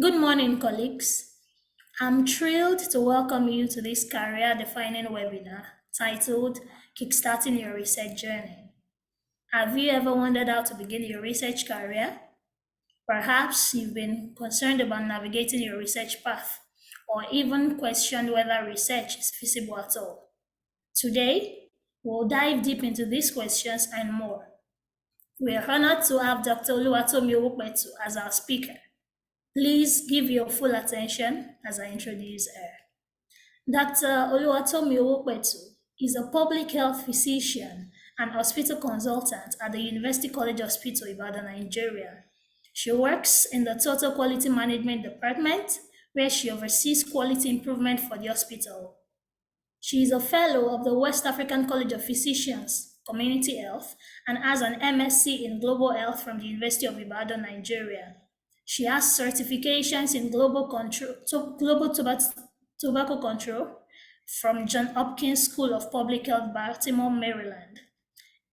Good morning, colleagues. I'm thrilled to welcome you to this career-defining webinar titled Kickstarting Your Research Journey. Have you ever wondered how to begin your research career? Perhaps you've been concerned about navigating your research path, or even questioned whether research is feasible at all. Today, we'll dive deep into these questions and more. We are honored to have Dr. Oluwatomi Owopetu as our speaker. Please give your full attention as I introduce her. Dr. Oluwatomi Owopetu is a public health physician and hospital consultant at the University College Hospital, Ibadan, Nigeria. She works in the Total Quality Management Department, where she oversees quality improvement for the hospital. She is a fellow of the West African College of Physicians, Community Health, and has an MSc in Global Health from the University of Ibadan, Nigeria. She has certifications in global tobacco control from Johns Hopkins School of Public Health, Baltimore, Maryland.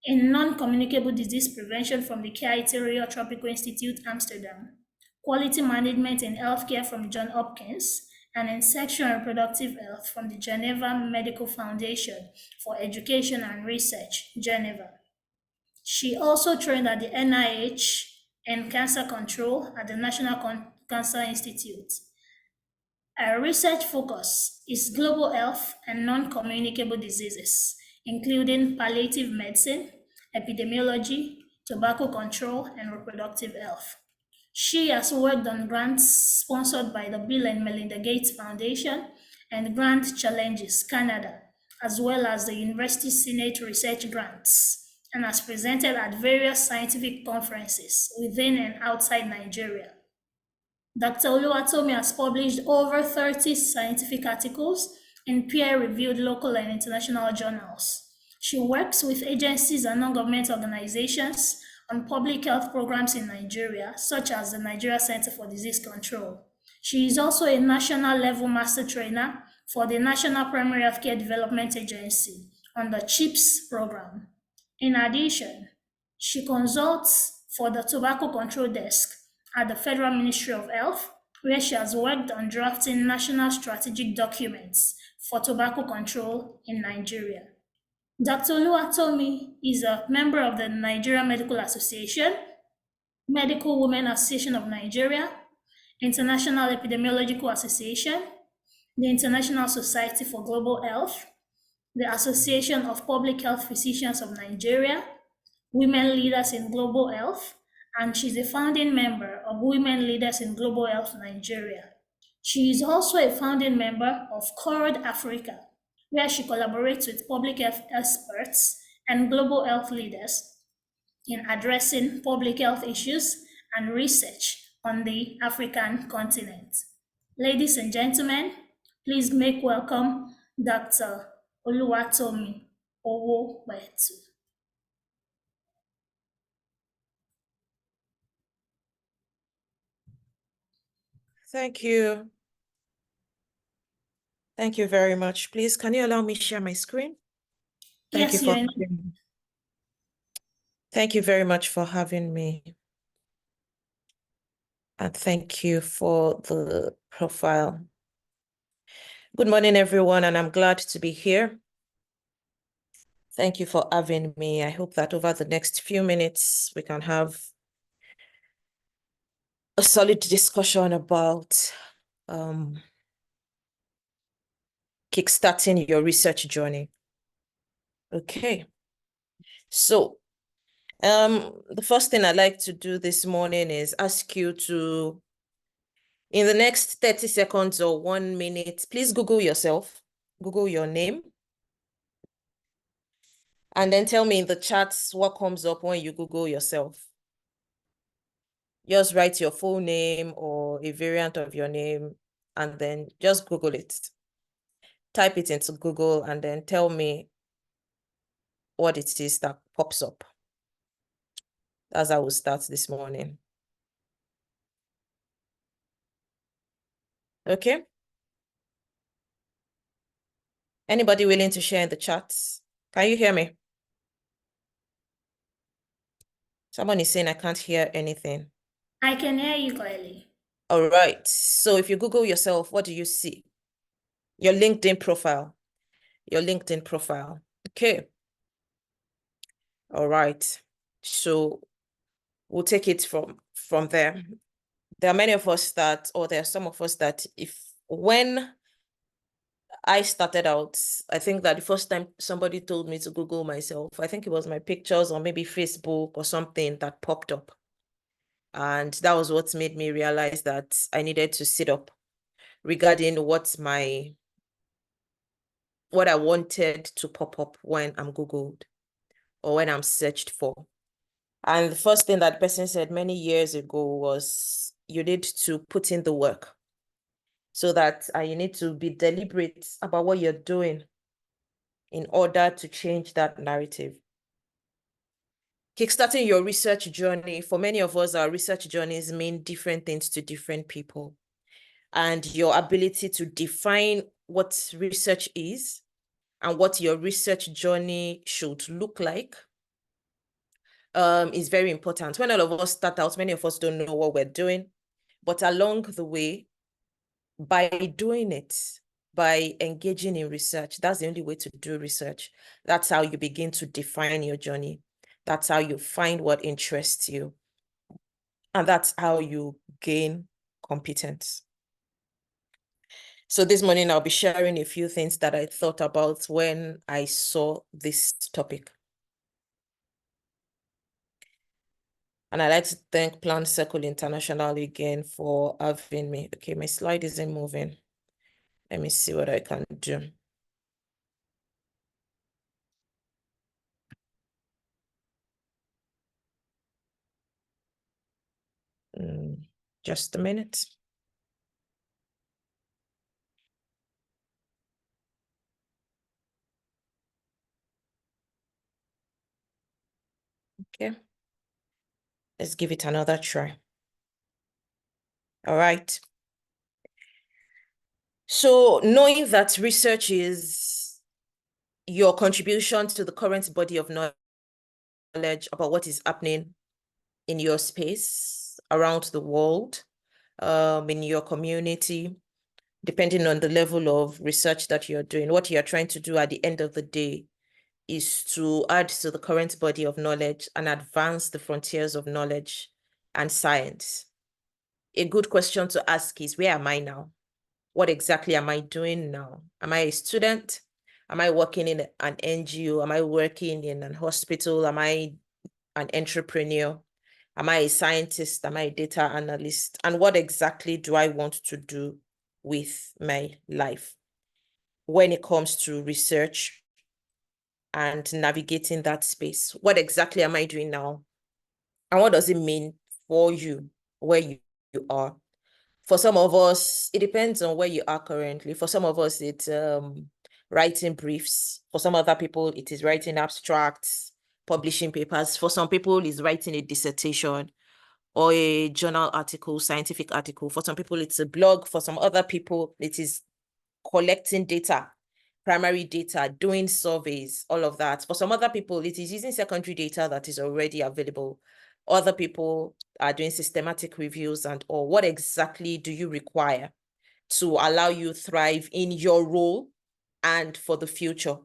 In non-communicable disease prevention from the Kei Tropical Institute, Amsterdam. Quality management in healthcare from Johns Hopkins, and in sexual and reproductive health from the Geneva Medical Foundation for Education and Research, Geneva. She also trained at the NIH in cancer control at the National Cancer Institute. Her research focus is global health and non-communicable diseases, including palliative medicine, epidemiology, tobacco control, and reproductive health. She has worked on grants sponsored by the Bill and Melinda Gates Foundation and Grant Challenges Canada, as well as the University Senate Research Grants, and has presented at various scientific conferences within and outside Nigeria. Dr. Oluwatomi has published over 30 scientific articles in peer-reviewed local and international journals. She works with agencies and non-government organizations on public health programs in Nigeria, such as the Nigeria Center for Disease Control. She is also a national-level master trainer for the National Primary Healthcare Development Agency on the CHIPS program. In addition, she consults for the Tobacco Control Desk at the Federal Ministry of Health, where she has worked on drafting national strategic documents for tobacco control in Nigeria. Dr. Oluwatomi is a member of the Nigeria Medical Association, Medical Women Association of Nigeria, International Epidemiological Association, the International Society for Global Health, the Association of Public Health Physicians of Nigeria, Women Leaders in Global Health, and she's a founding member of Women Leaders in Global Health Nigeria. She is also a founding member of CORD Africa, where she collaborates with public health experts and global health leaders in addressing public health issues and research on the African continent. Ladies and gentlemen, please make welcome Dr. Oluwatomi Owopetu. Thank you. Thank you very much. Please, can you allow me to share my screen? Thank Yes, you for Thank you very much for having me. And thank you for the profile. Good morning, everyone, and I'm glad to be here. Thank you for having me. I hope that over the next few minutes, we can have a solid discussion about kickstarting your research journey. Okay. So, the first thing I'd like to do this morning is ask you to, in the next 30 seconds or 1 minute, please Google yourself, Google your name, and then tell me in the chats what comes up when you Google yourself. Just write your full name or a variant of your name, and then just Google it. Type it into Google and then tell me what it is that pops up. That's how we'll start this morning. Okay? Anybody willing to share in the chats? Can you hear me? Someone is saying I can't hear anything. I can hear you clearly. All right. So if you Google yourself, what do you see? Your LinkedIn profile. Your LinkedIn profile. Okay. All right. So we'll take it from there. There are many of us that, or there are some of us that when I started out, I think that the first time somebody told me to Google myself, I think it was my pictures or maybe Facebook or something that popped up. And that was what made me realize that I needed to sit up regarding what I wanted to pop up when I'm Googled or when I'm searched for. And the first thing that person said many years ago was, you need to put in the work, so that you need to be deliberate about what you're doing in order to change that narrative. Kickstarting your research journey, for many of us, our research journeys mean different things to different people. And your ability to define what research is and what your research journey should look like is very important. When all of us start out, many of us don't know what we're doing, but along the way, by doing it, by engaging in research, that's the only way to do research. That's how you begin to define your journey. That's how you find what interests you. And that's how you gain competence. So this morning, I'll be sharing a few things that I thought about when I saw this topic. And I'd like to thank Plus-Circle International again for having me. Okay, my slide isn't moving. Let me see what I can do. Just a minute. Okay. Let's give it another try. All right. So knowing that research is your contribution to the current body of knowledge about what is happening in your space, around the world, in your community, depending on the level of research that you're doing, what you're trying to do at the end of the day is to add to the current body of knowledge and advance the frontiers of knowledge and science. A good question to ask is, where am I now? What exactly am I doing now? Am I a student? Am I working in an NGO? Am I working in an hospital? Am I an entrepreneur? Am I a scientist? Am I a data analyst? And what exactly do I want to do with my life when it comes to research and navigating that space? What exactly am I doing now? And what does it mean for you where you are? For some of us, it depends on where you are currently. For some of us, it's writing briefs. For some other people, it is writing abstracts, publishing papers. For some people, it's writing a dissertation or a journal article, scientific article. For some people, it's a blog. For some other people, it is collecting data, primary data, doing surveys, all of that. For some other people, it is using secondary data that is already available. Other people are doing systematic reviews and all. What exactly do you require to allow you thrive in your role and for the future?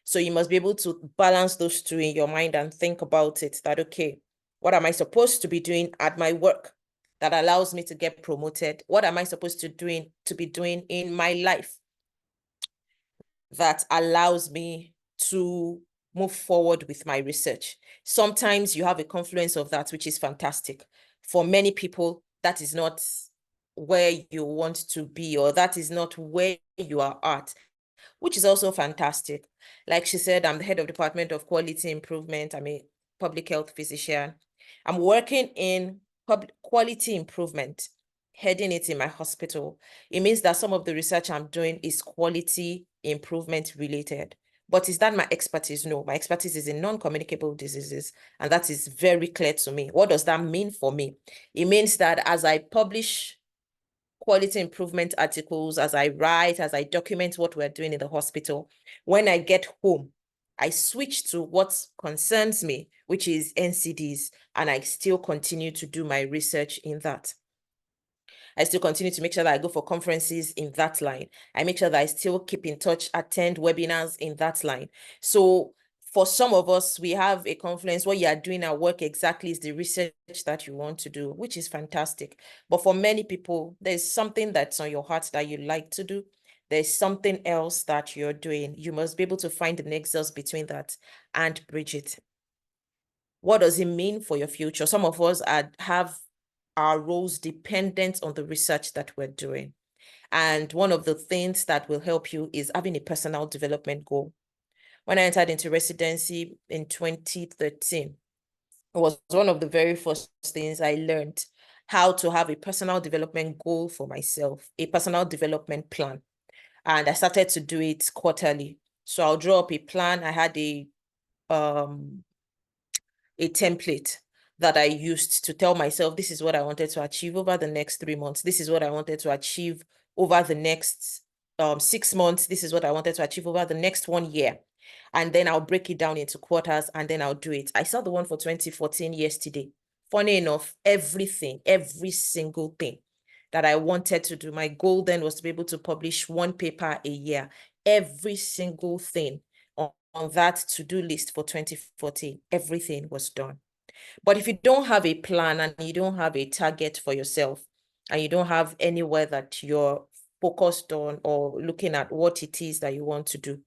So you must be able to balance those two in your mind and think about it, that, okay, what am I supposed to be doing at my work that allows me to get promoted? What am I supposed to be doing in my life that allows me to move forward with my research? Sometimes you have a confluence of that, which is fantastic. For many people, that is not where you want to be, or that is not where you are at, which is also fantastic. Like she said, I'm the head of Department of Quality Improvement. I'm a public health physician. I'm working in quality improvement, heading it in my hospital. It means that some of the research I'm doing is quality improvement related. But is that my expertise? No, my expertise is in non-communicable diseases, and that is very clear to me. What does that mean for me? It means that as I publish quality improvement articles, as I write, as I document what we're doing in the hospital, when I get home, I switch to what concerns me, which is NCDs, and I still continue to do my research in that. I still continue to make sure that I go for conferences in that line. I make sure that I still keep in touch, attend webinars in that line. So for some of us, we have a confluence. What you are doing at work exactly is the research that you want to do, which is fantastic. But for many people, there's something that's on your heart that you like to do. There's something else that you're doing. You must be able to find the nexus between that and bridge it. What does it mean for your future? Some of us have our roles dependent on the research that we're doing. And one of the things that will help you is having a personal development goal. When I entered into residency in 2013, it was one of the very first things I learned, how to have a personal development goal for myself, a personal development plan. And I started to do it quarterly. So I'll draw up a plan. I had a template that I used to tell myself, this is what I wanted to achieve over the next 3 months. This is what I wanted to achieve over the next 6 months. This is what I wanted to achieve over the next 1 year. And then I'll break it down into quarters and then I'll do it. I saw the one for 2014 yesterday. Funny enough, everything, every single thing that I wanted to do, my goal then was to be able to publish 1 paper a year. Every single thing on that to-do list for 2014, everything was done. But if you don't have a plan and you don't have a target for yourself, and you don't have anywhere that you're focused on or looking at what it is that you want to do,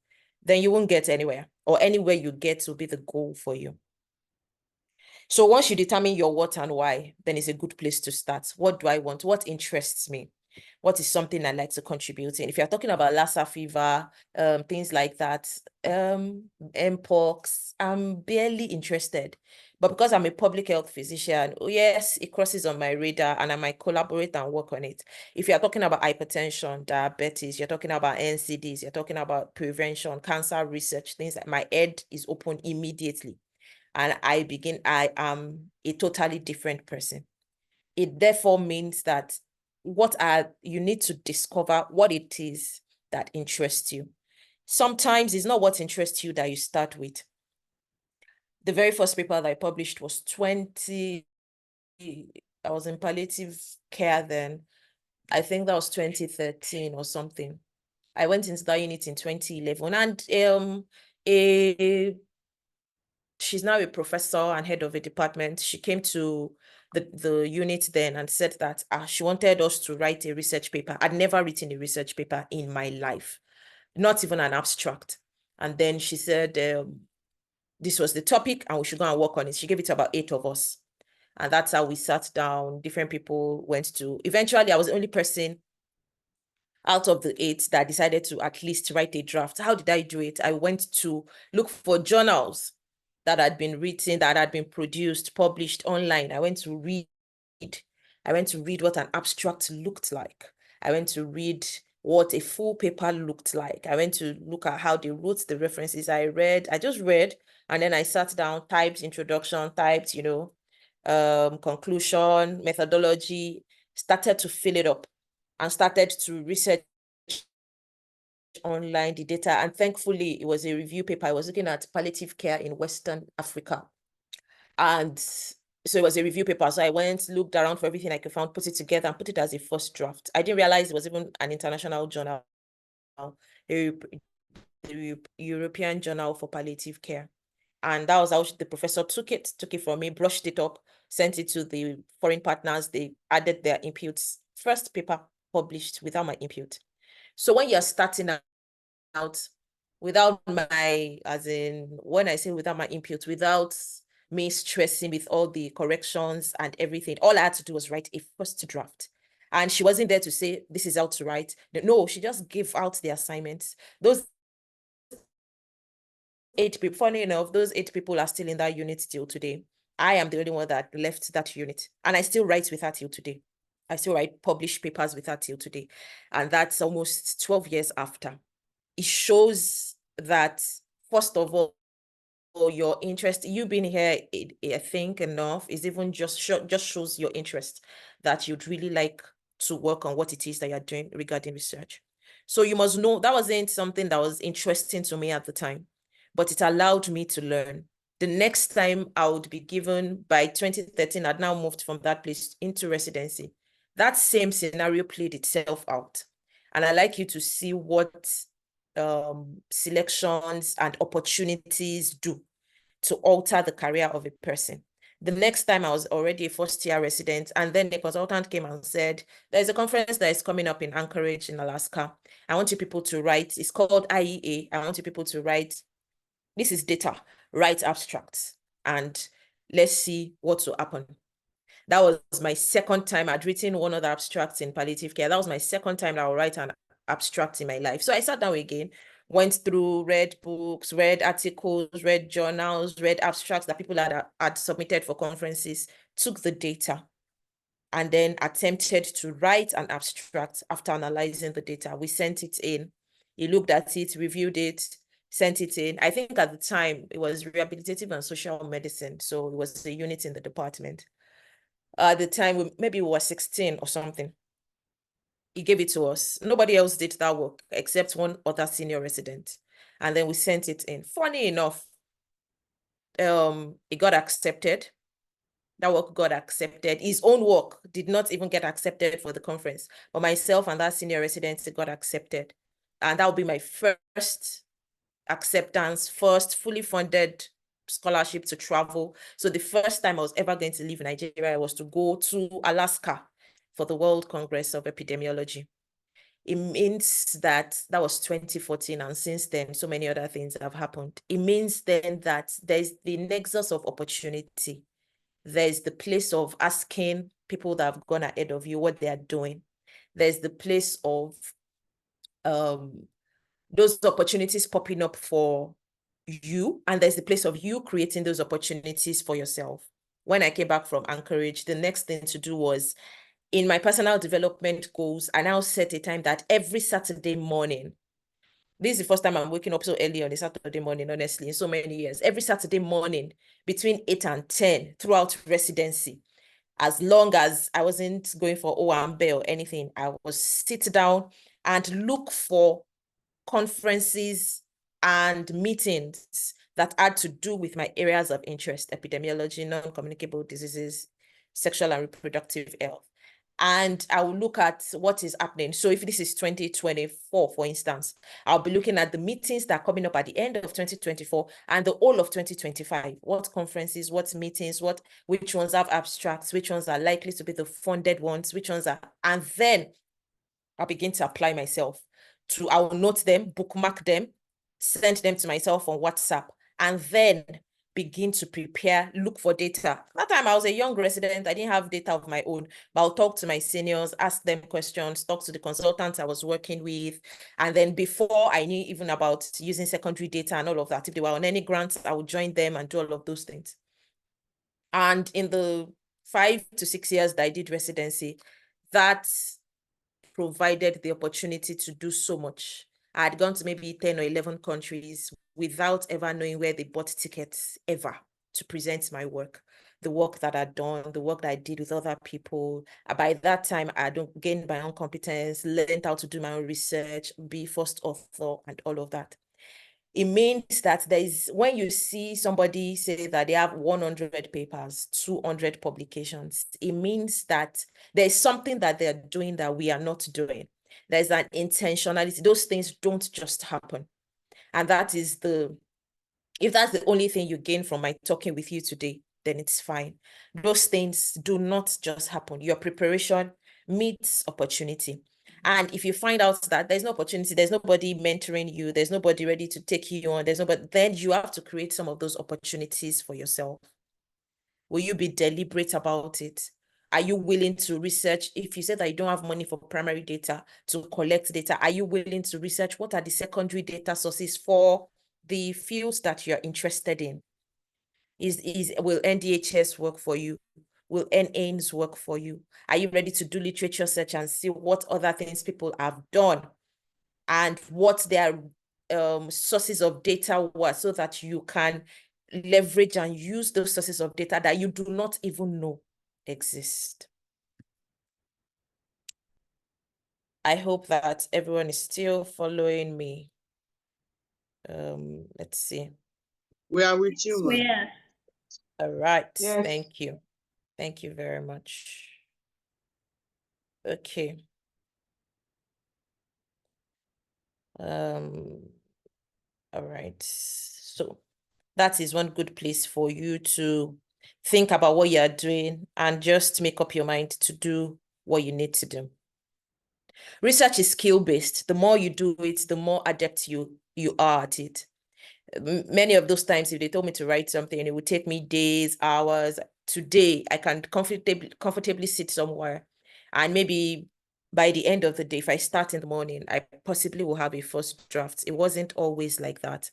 then you won't get anywhere, or anywhere you get will be the goal for you. So once you determine your what and why, then it's a good place to start. What do I want? What interests me? What is something I like to contribute in? If you're talking about Lassa fever, things like that, mpox, I'm barely interested. But because I'm a public health physician, oh yes, it crosses on my radar and I might collaborate and work on it. If you're talking about hypertension, diabetes, you're talking about NCDs, you're talking about prevention, cancer research, things like my head is open immediately. And I am a totally different person. It therefore means that you need to discover what it is that interests you. Sometimes it's not what interests you that you start with. The very first paper that I published was I was in palliative care then. I think that was 2013 or something. I went into that unit in 2011 and she's now a professor and head of a department. She came to the unit then and said that she wanted us to write a research paper. I'd never written a research paper in my life, not even an abstract. And then she said this was the topic and we should go and work on it. She gave it to about 8 of us. And that's how we sat down. Different people went to, eventually I was the only person out of the 8 that decided to at least write a draft. How did I do it? I went to look for journals that had been written, that had been produced, published online. I went to read what an abstract looked like. I went to read what a full paper looked like. I went to look at how they wrote the references. I just read, and then I sat down, typed introduction, typed, conclusion, methodology, started to fill it up and started to research online the data. And thankfully, it was a review paper. I was looking at palliative care in Western Africa. And so it was a review paper. So I went, looked around for everything I could find, put it together and put it as a first draft. I didn't realize it was even an international journal, a European Journal for Palliative Care. And that was how the professor took it from me, brushed it up, sent it to the foreign partners. They added their inputs. First paper published without my input. So when you're starting out without when I say without my input, without me stressing with all the corrections and everything, all I had to do was write a first draft. And she wasn't there to say, this is how to write. No, she just gave out the assignments. Those 8 people, funny enough, those 8 people are still in that unit till today. I am the only one that left that unit. And I still write with her till today. I still publish papers with her till today. And that's almost 12 years after. It shows that, first of all, your interest, you being here, I think enough, is even just shows your interest that you'd really like to work on what it is that you're doing regarding research. So you must know that wasn't something that was interesting to me at the time, but it allowed me to learn. The next time I would be given, by 2013, I'd now moved from that place into residency. that same scenario played itself out. And I'd like you to see what selections and opportunities do to alter the career of a person. The next time I was already a first-year resident, and then the consultant came and said, there's a conference that is coming up in Anchorage in Alaska. I want you people to write, it's called IEA. I want you people to write, this is data, write abstracts, and let's see what will happen. That was my second time. I'd written one of the abstracts in palliative care. That was my second time that I would write an abstract in my life. So I sat down again, went through, read books, read articles, read journals, read abstracts that people had submitted for conferences, took the data, and then attempted to write an abstract after analyzing the data. We sent it in. He looked at it, reviewed it, sent it in. I think at the time it was rehabilitative and social medicine. So it was a unit in the department. At the time, maybe we were 16 or something. He gave it to us. Nobody else did that work except one other senior resident. And then we sent it in. Funny enough, it got accepted. That work got accepted. His own work did not even get accepted for the conference, but myself and that senior resident got accepted. And that would be my first acceptance, first fully funded scholarship to travel. So the first time I was ever going to leave Nigeria was to go to Alaska for the World Congress of Epidemiology. It means that was 2014, and since then, so many other things have happened. It means then that there's the nexus of opportunity. There's the place of asking people that have gone ahead of you what they are doing. There's the place of those opportunities popping up for you, and there's the place of you creating those opportunities for yourself. When I came back from Anchorage, the next thing to do was, in my personal development goals, I now set a time that every Saturday morning, this is the first time I'm waking up so early on a Saturday morning, honestly, in so many years, every Saturday morning between 8 and 10 throughout residency, as long as I wasn't going for OAMB or anything, I would sit down and look for conferences and meetings that had to do with my areas of interest: epidemiology, non-communicable diseases, sexual and reproductive health. And I will look at what is happening. So if this is 2024, for instance, I'll be looking at the meetings that are coming up at the end of 2024 and the whole of 2025. What conferences, what meetings, which ones have abstracts, which ones are likely to be the funded ones, which ones are, and then I'll begin to apply myself. I will note them, bookmark them, send them to myself on WhatsApp, and then begin to prepare, look for data. That time I was a young resident, I didn't have data of my own, but I'll talk to my seniors, ask them questions, talk to the consultants I was working with. And then before I knew even about using secondary data and all of that, if they were on any grants, I would join them and do all of those things. And in the 5 to 6 years that I did residency, that provided the opportunity to do so much. I had gone to maybe 10 or 11 countries without ever knowing where they bought tickets ever to present my work, the work that I'd done, the work that I did with other people. By that time, I had gained my own competence, learned how to do my own research, be first author, and all of that. It means that when you see somebody say that they have 100 papers, 200 publications, it means that there's something that they're doing that we are not doing. There's an intentionality. Those things don't just happen. And that is if that's the only thing you gain from my talking with you today, then it's fine. Those things do not just happen. Your preparation meets opportunity. And if you find out that there's no opportunity, there's nobody mentoring you, there's nobody ready to take you on, then you have to create some of those opportunities for yourself. Will you be deliberate about it? Are you willing to research? If you said that you don't have money for primary data to collect data, are you willing to research what are the secondary data sources for the fields that you're interested in? Will NDHS work for you? Will NAIMS work for you? Are you ready to do literature search and see what other things people have done and what their sources of data were, so that you can leverage and use those sources of data that you do not even know exist? I hope that everyone is still following me. Let's see. We are with you, man. Yeah. All right. Yes. Thank you. Thank you very much. Okay. All right. So that is one good place for you to think about what you are doing and just make up your mind to do what you need to do. Research is skill-based. The more you do it, the more adept you are at it. Many of those times, if they told me to write something, it would take me days, hours. Today, I can comfortably sit somewhere, and maybe by the end of the day, if I start in the morning, I possibly will have a first draft. It wasn't always like that.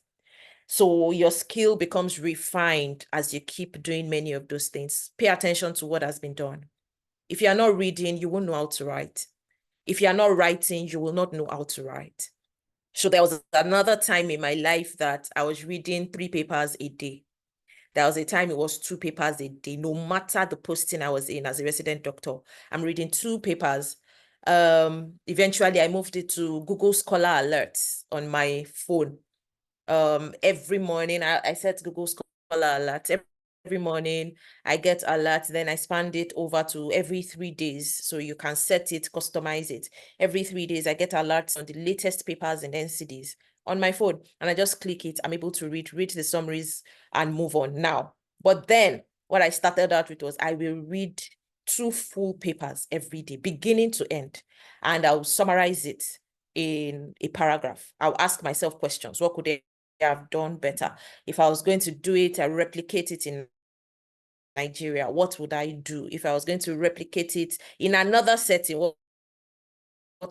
So your skill becomes refined as you keep doing many of those things. Pay attention to what has been done. If you are not reading, you won't know how to write. If you are not writing, you will not know how to write. So there was another time in my life that I was reading 3 papers a day. There was a time it was 2 papers a day. No matter the posting I was in as a resident doctor, I'm reading 2 papers. Eventually, I moved it to Google Scholar Alerts on my phone. Every morning, I set Google Scholar Alerts. Every morning, I get alerts, then I expand it over to every 3 days. So you can set it, customize it. Every 3 days, I get alerts on the latest papers and NCDs on my phone. And I just click it. I'm able to read the summaries and move on now. But then what I started out with was I will read 2 full papers every day, beginning to end. And I'll summarize it in a paragraph. I'll ask myself questions. What could I have done better? If I was going to do it, I replicate it in Nigeria, what would I do? If I was going to replicate it in another setting, what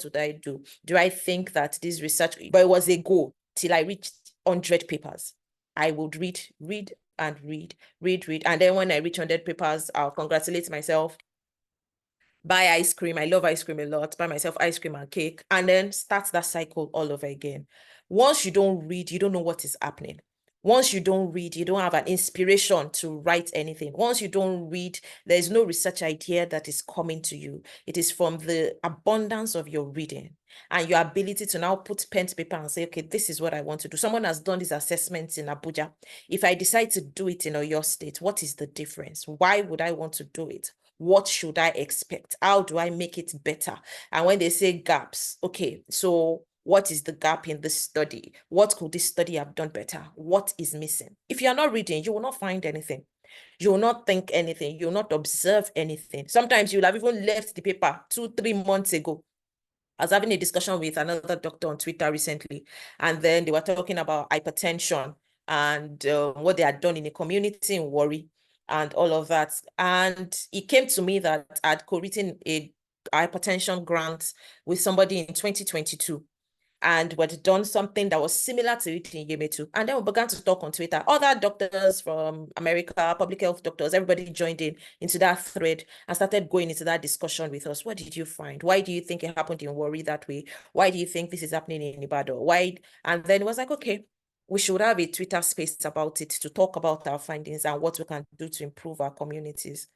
would I do? Do I think that this research, but it was a goal till I reached 100 papers. I would read. And then when I reach 100 papers, I'll congratulate myself, buy ice cream. I love ice cream a lot. Buy myself ice cream and cake, and then start that cycle all over again. Once you don't read, you don't know what is happening. Once you don't read, you don't have an inspiration to write anything. Once you don't read, there's no research idea that is coming to you. It is from the abundance of your reading and your ability to now put pen to paper and say, okay, this is what I want to do. Someone has done these assessments in Abuja. If I decide to do it in Oyo State, what is the difference? Why would I want to do it? What should I expect? How do I make it better? And when they say gaps, okay, so what is the gap in this study? What could this study have done better? What is missing? If you're not reading, you will not find anything. You will not think anything. You will not observe anything. Sometimes you'll have even left the paper 2-3 months ago. I was having a discussion with another doctor on Twitter recently, and then they were talking about hypertension and what they had done in a community in Warri and all of that. And it came to me that I'd co-written a hypertension grant with somebody in 2022. And we'd done something that was similar to it in Yemetu. And then we began to talk on Twitter. Other doctors from America, public health doctors, everybody joined into that thread and started going into that discussion with us. What did you find? Why do you think it happened in Warri that way? Why do you think this is happening in Ibadan? Why? And then it was like, okay, we should have a Twitter space about it to talk about our findings and what we can do to improve our communities.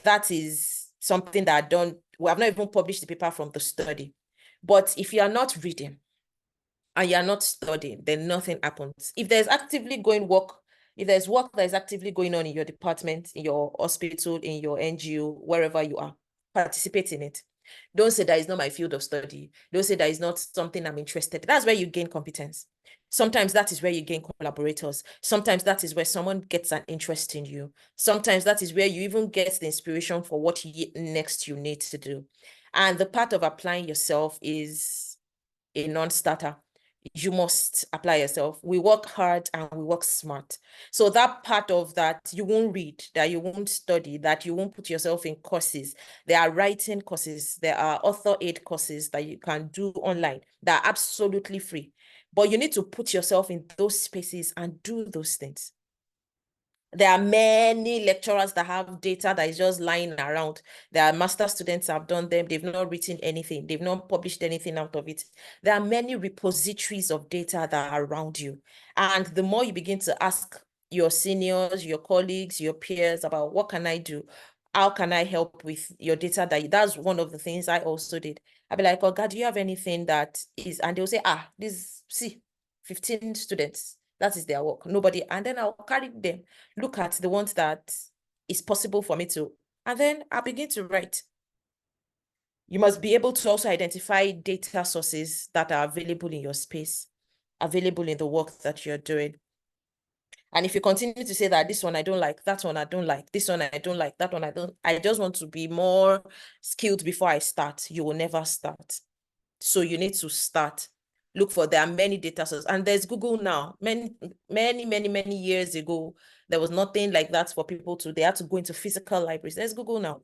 That is something that we have not even published the paper from the study. But if you are not reading and you are not studying, then nothing happens. If there's work that is actively going on in your department, in your hospital, in your NGO, wherever you are, participate in it. Don't say that is not my field of study. Don't say that is not something I'm interested in. That's where you gain competence. Sometimes that is where you gain collaborators. Sometimes that is where someone gets an interest in you. Sometimes that is where you even get the inspiration for what next you need to do. And the part of applying yourself is a non-starter. You must apply yourself. We work hard and we work smart. So that part of that, you won't read, that you won't study, that you won't put yourself in courses. There are writing courses, there are author aid courses that you can do online that are absolutely free. But you need to put yourself in those spaces and do those things. There are many lecturers that have data that is just lying around. There are master students have done them. They've not written anything. They've not published anything out of it. There are many repositories of data that are around you. And the more you begin to ask your seniors, your colleagues, your peers about what can I do? How can I help with your data? That's one of the things I also did. I'd be like, oh God, do you have anything that is, and they'll say, see, 15 students. That is their work. Nobody. And then I'll carry them, look at the ones that is possible for me to, and then I'll begin to write. You must be able to also identify data sources that are available in your space, available in the work that you're doing. And if you continue to say that this one I don't like, that one I don't like, this one I don't like, that one I just want to be more skilled before I start, you will never start. So you need to start. Look for, there are many data sources, and there's Google now. Many years ago, there was nothing like that for people to, they had to go into physical libraries. There's Google now.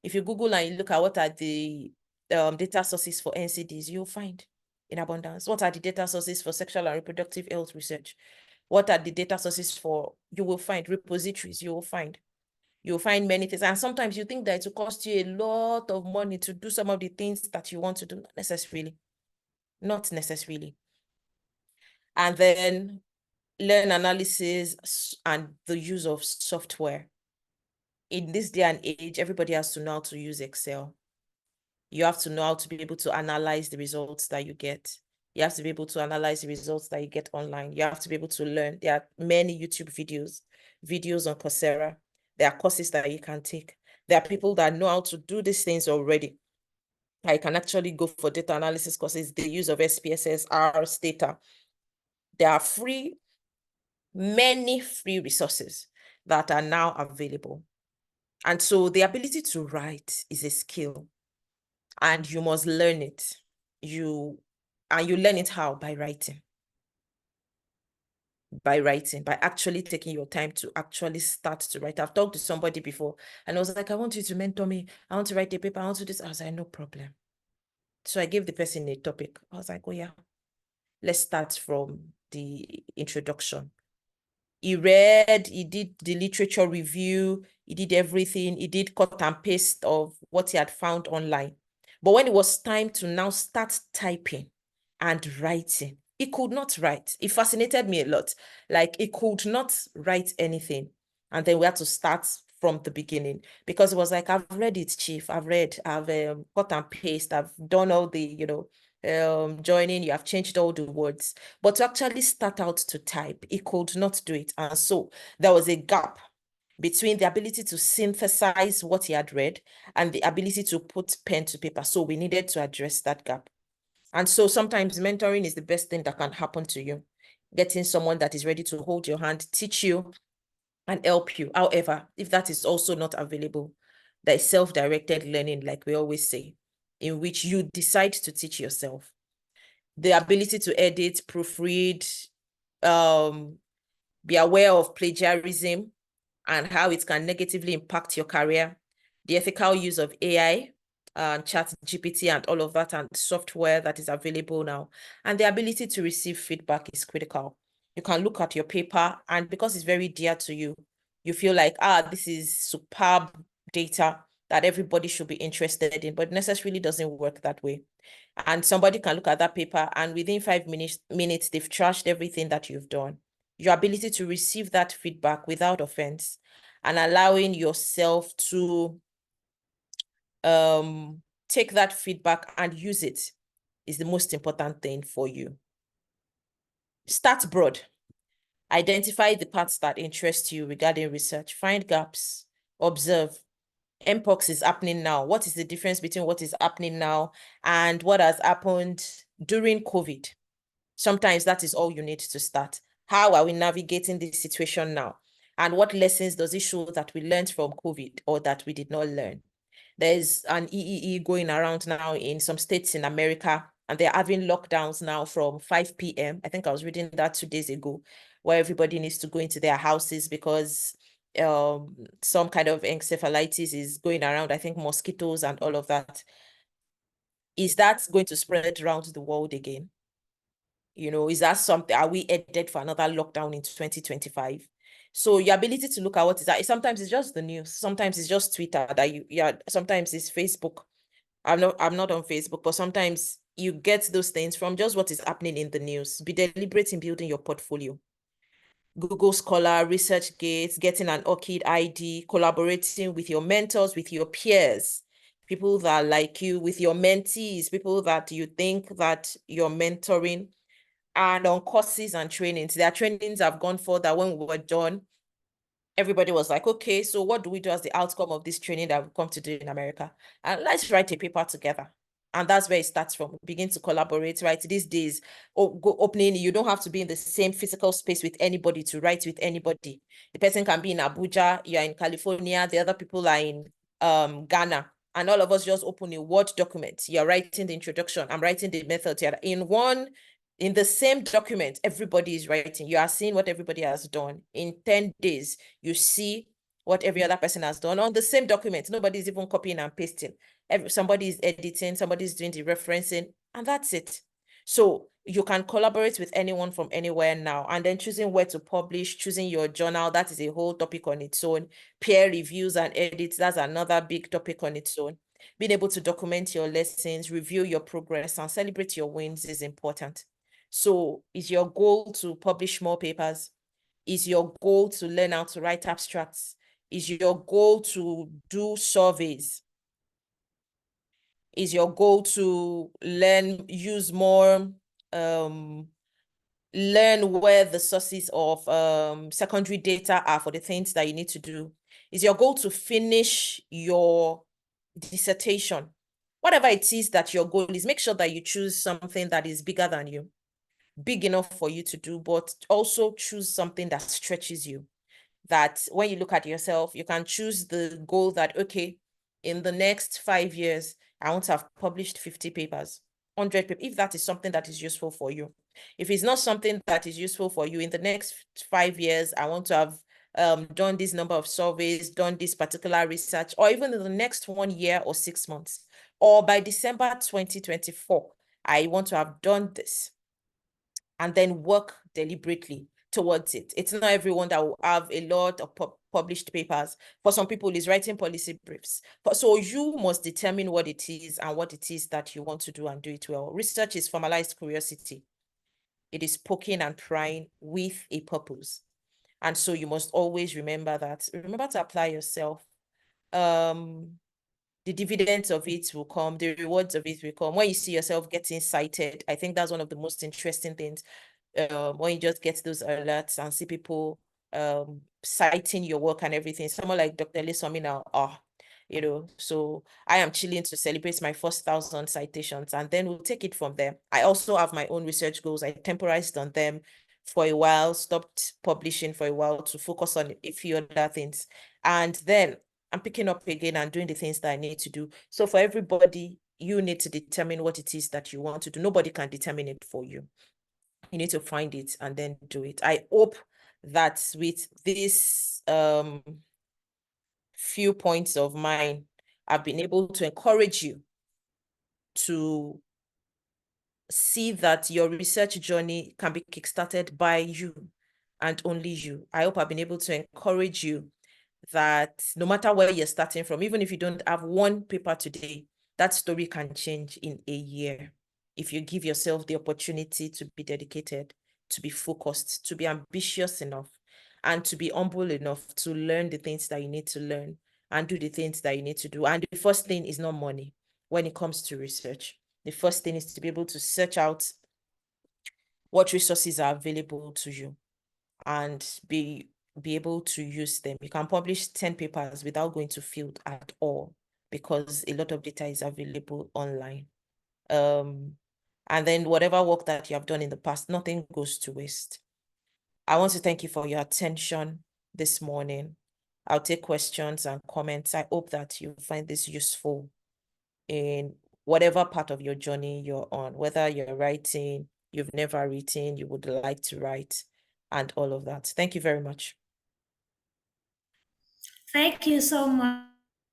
If you Google and you look at what are the data sources for NCDs, you'll find in abundance. What are the data sources for sexual and reproductive health research? What are the data sources for, you will find repositories, you'll find many things. And sometimes you think that it will cost you a lot of money to do some of the things that you want to do. Not necessarily. And then learn analysis and the use of software. In this day and age, everybody has to know how to use Excel. You have to know how to be able to analyze the results that you get. You have to be able to analyze the results that you get online. You have to be able to learn. There are many YouTube videos on Coursera. There are courses that you can take. There are people that know how to do these things already. I can actually go for data analysis courses, the use of SPSS, R, Stata. There are many free resources that are now available. And so the ability to write is a skill, and you must learn it. You learn it how? By writing. By actually taking your time to actually start to write. I've talked to somebody before and I was like, I want you to mentor me. I want to write a paper. I want to do this. I was like, no problem. So I gave the person a topic. I was like, oh yeah, let's start from the introduction. He read, he did the literature review, he did everything, he did cut and paste of what he had found online. But when it was time to now start typing and writing, he could not write. It fascinated me a lot. Like, he could not write anything. And then we had to start from the beginning, because it was like, I've read it, Chief. I've cut and paste. I've done all the, joining, you have changed all the words. But to actually start out to type, he could not do it. And so there was a gap between the ability to synthesize what he had read and the ability to put pen to paper. So we needed to address that gap. And so sometimes mentoring is the best thing that can happen to you. Getting someone that is ready to hold your hand, teach you, and help you. However, if that is also not available, there is self-directed learning, like we always say, in which you decide to teach yourself. The ability to edit, proofread, be aware of plagiarism and how it can negatively impact your career, the ethical use of AI, chat GPT and all of that, and software that is available now, and the ability to receive feedback is critical. You can look at your paper, and because it's very dear to you, you feel like, this is superb data that everybody should be interested in, but necessarily doesn't work that way. And somebody can look at that paper and within 5 minutes, they've trashed everything that you've done. Your ability to receive that feedback without offense and allowing yourself to take that feedback and use it is the most important thing for you. Start broad. Identify the parts that interest you regarding research. Find gaps. Observe. Mpox is happening now. What is the difference between what is happening now and what has happened during COVID? Sometimes that is all you need to start. How are we navigating this situation now? And what lessons does it show that we learned from COVID or that we did not learn? There's an EEE going around now in some states in America, and they're having lockdowns now from 5 p.m. I think I was reading that 2 days ago, where everybody needs to go into their houses because some kind of encephalitis is going around, I think mosquitoes and all of that. Is that going to spread around the world again? Is that something, are we headed for another lockdown in 2025? So your ability to look at what is that, sometimes it's just the news, sometimes it's just Twitter that sometimes it's Facebook. I'm not on Facebook, but sometimes you get those things from just what is happening in the news. Be deliberate in building your portfolio. Google Scholar, ResearchGate, getting an ORCID ID, collaborating with your mentors, with your peers, people that like you, with your mentees, people that you think that you're mentoring, and on courses and trainings. There are trainings I've gone for that when we were done, everybody was like, okay, so what do we do as the outcome of this training that we come to do in America? And let's write a paper together. And that's where it starts from. Begin to collaborate, right? These days, opening, you don't have to be in the same physical space with anybody to write with anybody. The person can be in Abuja, you're in California, the other people are in Ghana. And all of us just open a Word document. You're writing the introduction. I'm writing the method. In the same document, everybody is writing. You are seeing what everybody has done. In 10 days, you see what every other person has done on the same document. Nobody's even copying and pasting. Somebody is editing, somebody's doing the referencing, and that's it. So you can collaborate with anyone from anywhere now, and then choosing where to publish, choosing your journal, that is a whole topic on its own. Peer reviews and edits, that's another big topic on its own. Being able to document your lessons, review your progress, and celebrate your wins is important. So is your goal to publish more papers? Is your goal to learn how to write abstracts? Is your goal to do surveys? Is your goal to use more, learn where the sources of secondary data are for the things that you need to do? Is your goal to finish your dissertation? Whatever it is that your goal is, make sure that you choose something that is bigger than you, big enough for you to do, but also choose something that stretches you. That when you look at yourself, you can choose the goal that, okay, in the next 5 years, I want to have published 50 papers, 100 papers, if that is something that is useful for you. If it's not something that is useful for you, in the next 5 years, I want to have done this number of surveys, done this particular research, or even in the next 1 year or 6 months, or by December 2024, I want to have done this, and then work deliberately towards it. It's not everyone that will have a lot of published papers. For some people, it's writing policy briefs. So you must determine what it is and what it is that you want to do and do it well. Research is formalized curiosity. It is poking and prying with a purpose. And so you must always remember that. Remember to apply yourself. The dividends of it will come, the rewards of it will come. When you see yourself getting cited, I think that's one of the most interesting things. When you just get those alerts and see people citing your work and everything. Someone like Dr. Oluwatomi now, so I am chilling to celebrate my first 1,000 citations, and then we'll take it from there. I also have my own research goals. I temporized on them for a while, stopped publishing for a while to focus on a few other things. And then I'm picking up again and doing the things that I need to do. So for everybody, you need to determine what it is that you want to do. Nobody can determine it for you. You need to find it and then do it. I hope that with this few points of mine, I've been able to encourage you to see that your research journey can be kickstarted by you and only you. I hope I've been able to encourage you that no matter where you're starting from, even if you don't have one paper today, that story can change in a year. If you give yourself the opportunity to be dedicated, to be focused, to be ambitious enough, and to be humble enough to learn the things that you need to learn and do the things that you need to do. And the first thing is not money when it comes to research. The first thing is to be able to search out what resources are available to you and be able to use them. You can publish 10 papers without going to field at all because a lot of data is available online. And then whatever work that you have done in the past, nothing goes to waste. I want to thank you for your attention this morning. I'll take questions and comments. I hope that you find this useful in whatever part of your journey you're on, whether you're writing, you've never written, you would like to write, and all of that. Thank you very much. Thank you so much,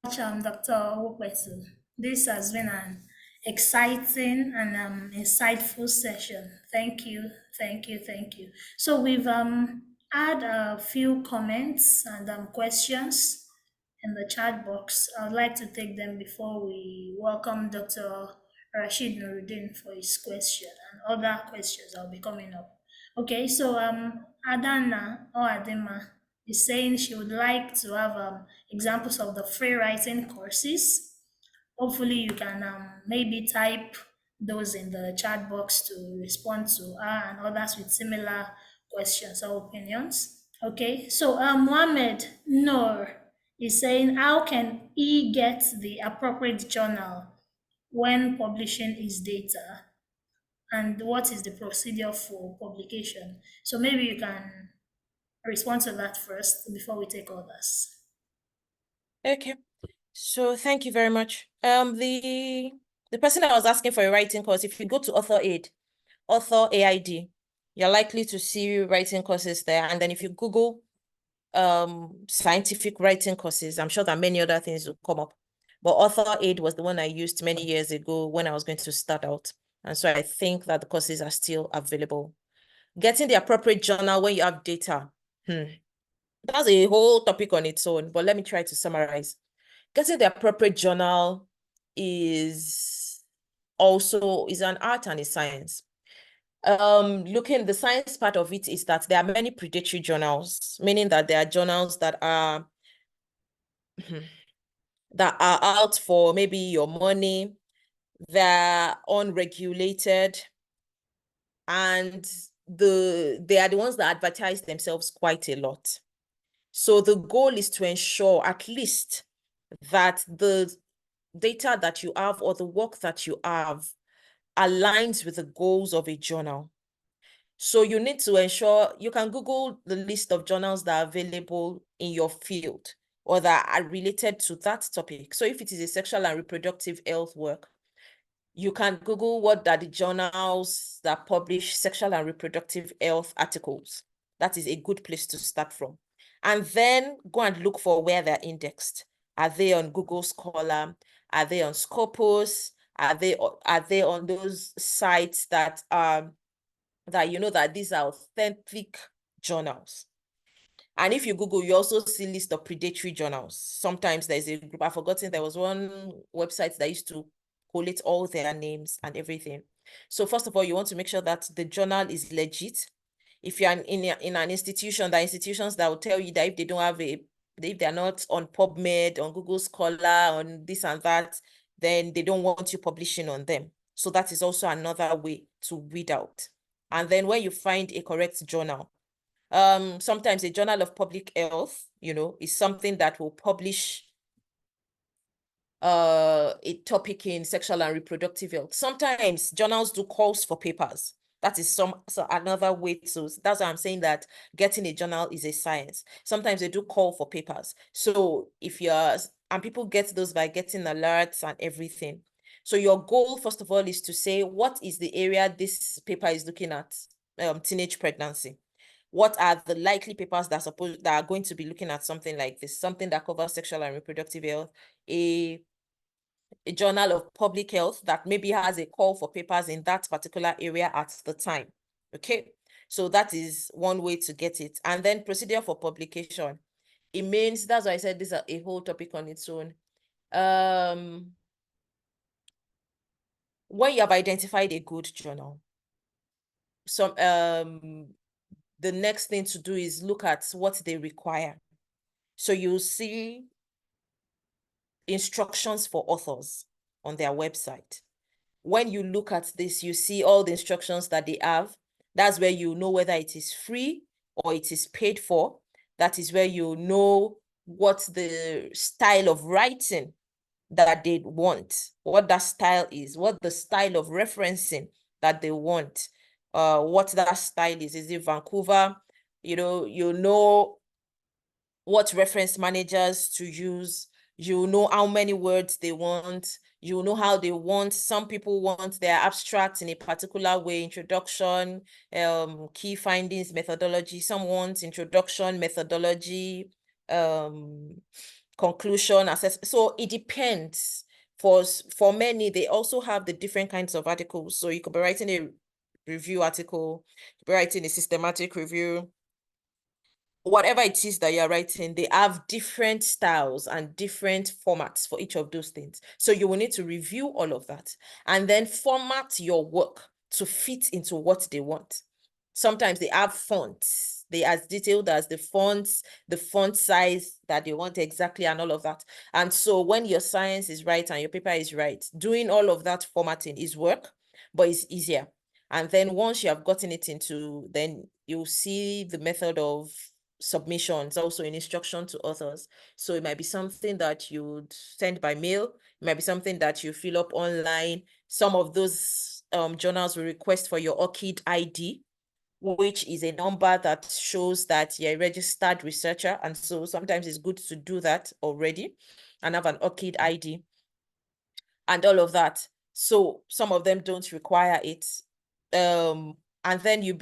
Dr. Owopetu. This has been an exciting and insightful session. Thank you, thank you, thank you. So we've had a few comments and questions in the chat box. I'd like to take them before we welcome Dr. Rashid Nuruddin for his question, and other questions that will be coming up. Okay, so Adana or Adema is saying she would like to have examples of the free writing courses. Hopefully you can maybe type those in the chat box to respond to her and others with similar questions or opinions. Okay, so Mohammed Noor is saying, how can he get the appropriate journal when publishing his data? And what is the procedure for publication? So maybe you can respond to that first before we take others. Okay. So thank you very much. The person that was asking for a writing course, if you go to Author Aid, Author AID, you're likely to see writing courses there. And then if you Google scientific writing courses, I'm sure that many other things will come up. But Author Aid was the one I used many years ago when I was going to start out. And so I think that the courses are still available. Getting the appropriate journal when you have data. That's a whole topic on its own, but let me try to summarize. Getting the appropriate journal is an art and a science. The science part of it is that there are many predatory journals, meaning that there are journals that are out for maybe your money, they're unregulated, and they are the ones that advertise themselves quite a lot. So the goal is to ensure at least that the data that you have or the work that you have aligns with the goals of a journal. So you need to ensure you can Google the list of journals that are available in your field or that are related to that topic. So if it is a sexual and reproductive health work, you can Google what are the journals that publish sexual and reproductive health articles. That is a good place to start from. And then go and look for where they're indexed. Are they on Google Scholar? Are they on Scopus? Are they on those sites that you know that these are authentic journals? And if you Google, you also see list of predatory journals. Sometimes there's a group, I've forgotten, there was one website that used to collate all their names and everything. So first of all, you want to make sure that the journal is legit. If you're in an institution, there are institutions that will tell you that if they don't have if they're not on PubMed, on Google Scholar, on this and that, then they don't want you publishing on them. So that is also another way to weed out. And then when you find a correct journal, sometimes a journal of public health, is something that will publish a topic in sexual and reproductive health. Sometimes journals do calls for papers. That is another way to, that's why I'm saying that getting a journal is a science. Sometimes they do call for papers. So and people get those by getting alerts and everything. So your goal, first of all, is to say, what is the area this paper is looking at? Teenage pregnancy. What are the likely papers that are going to be looking at something like this, something that covers sexual and reproductive health, a journal of public health that maybe has a call for papers in that particular area at the time. Okay, so that is one way to get it. And then procedure for publication. It means, that's why I said this is a whole topic on its own. When you have identified a good journal, the next thing to do is look at what they require. So you'll see instructions for authors on their website. When you look at this, you see all the instructions that they have. That's where you know whether it is free or it is paid for. That is where you know what the style of writing that they want, what that style is, what the style of referencing that they want, what that style is. Is it Vancouver? You know what reference managers to use. You know how many words they want. You know how they want. Some people want their abstracts in a particular way, introduction, key findings, methodology. Some want introduction, methodology, conclusion, assessment. So it depends. For many, they also have the different kinds of articles. So you could be writing a review article, you could be writing a systematic review. Whatever it is that you're writing, they have different styles and different formats for each of those things. So you will need to review all of that and then format your work to fit into what they want. Sometimes they have fonts. They as detailed as the fonts, the font size that they want exactly, and all of that. And so when your science is right and your paper is right, doing all of that formatting is work, but it's easier. And then once you have gotten it into, then you'll see the method of submissions, also in instruction to authors. So it might be something that you'd send by mail. It might be something that you fill up online. Some of those journals will request for your ORCID ID, which is a number that shows that you're a registered researcher. And so sometimes it's good to do that already and have an ORCID ID and all of that. So some of them don't require it. And then you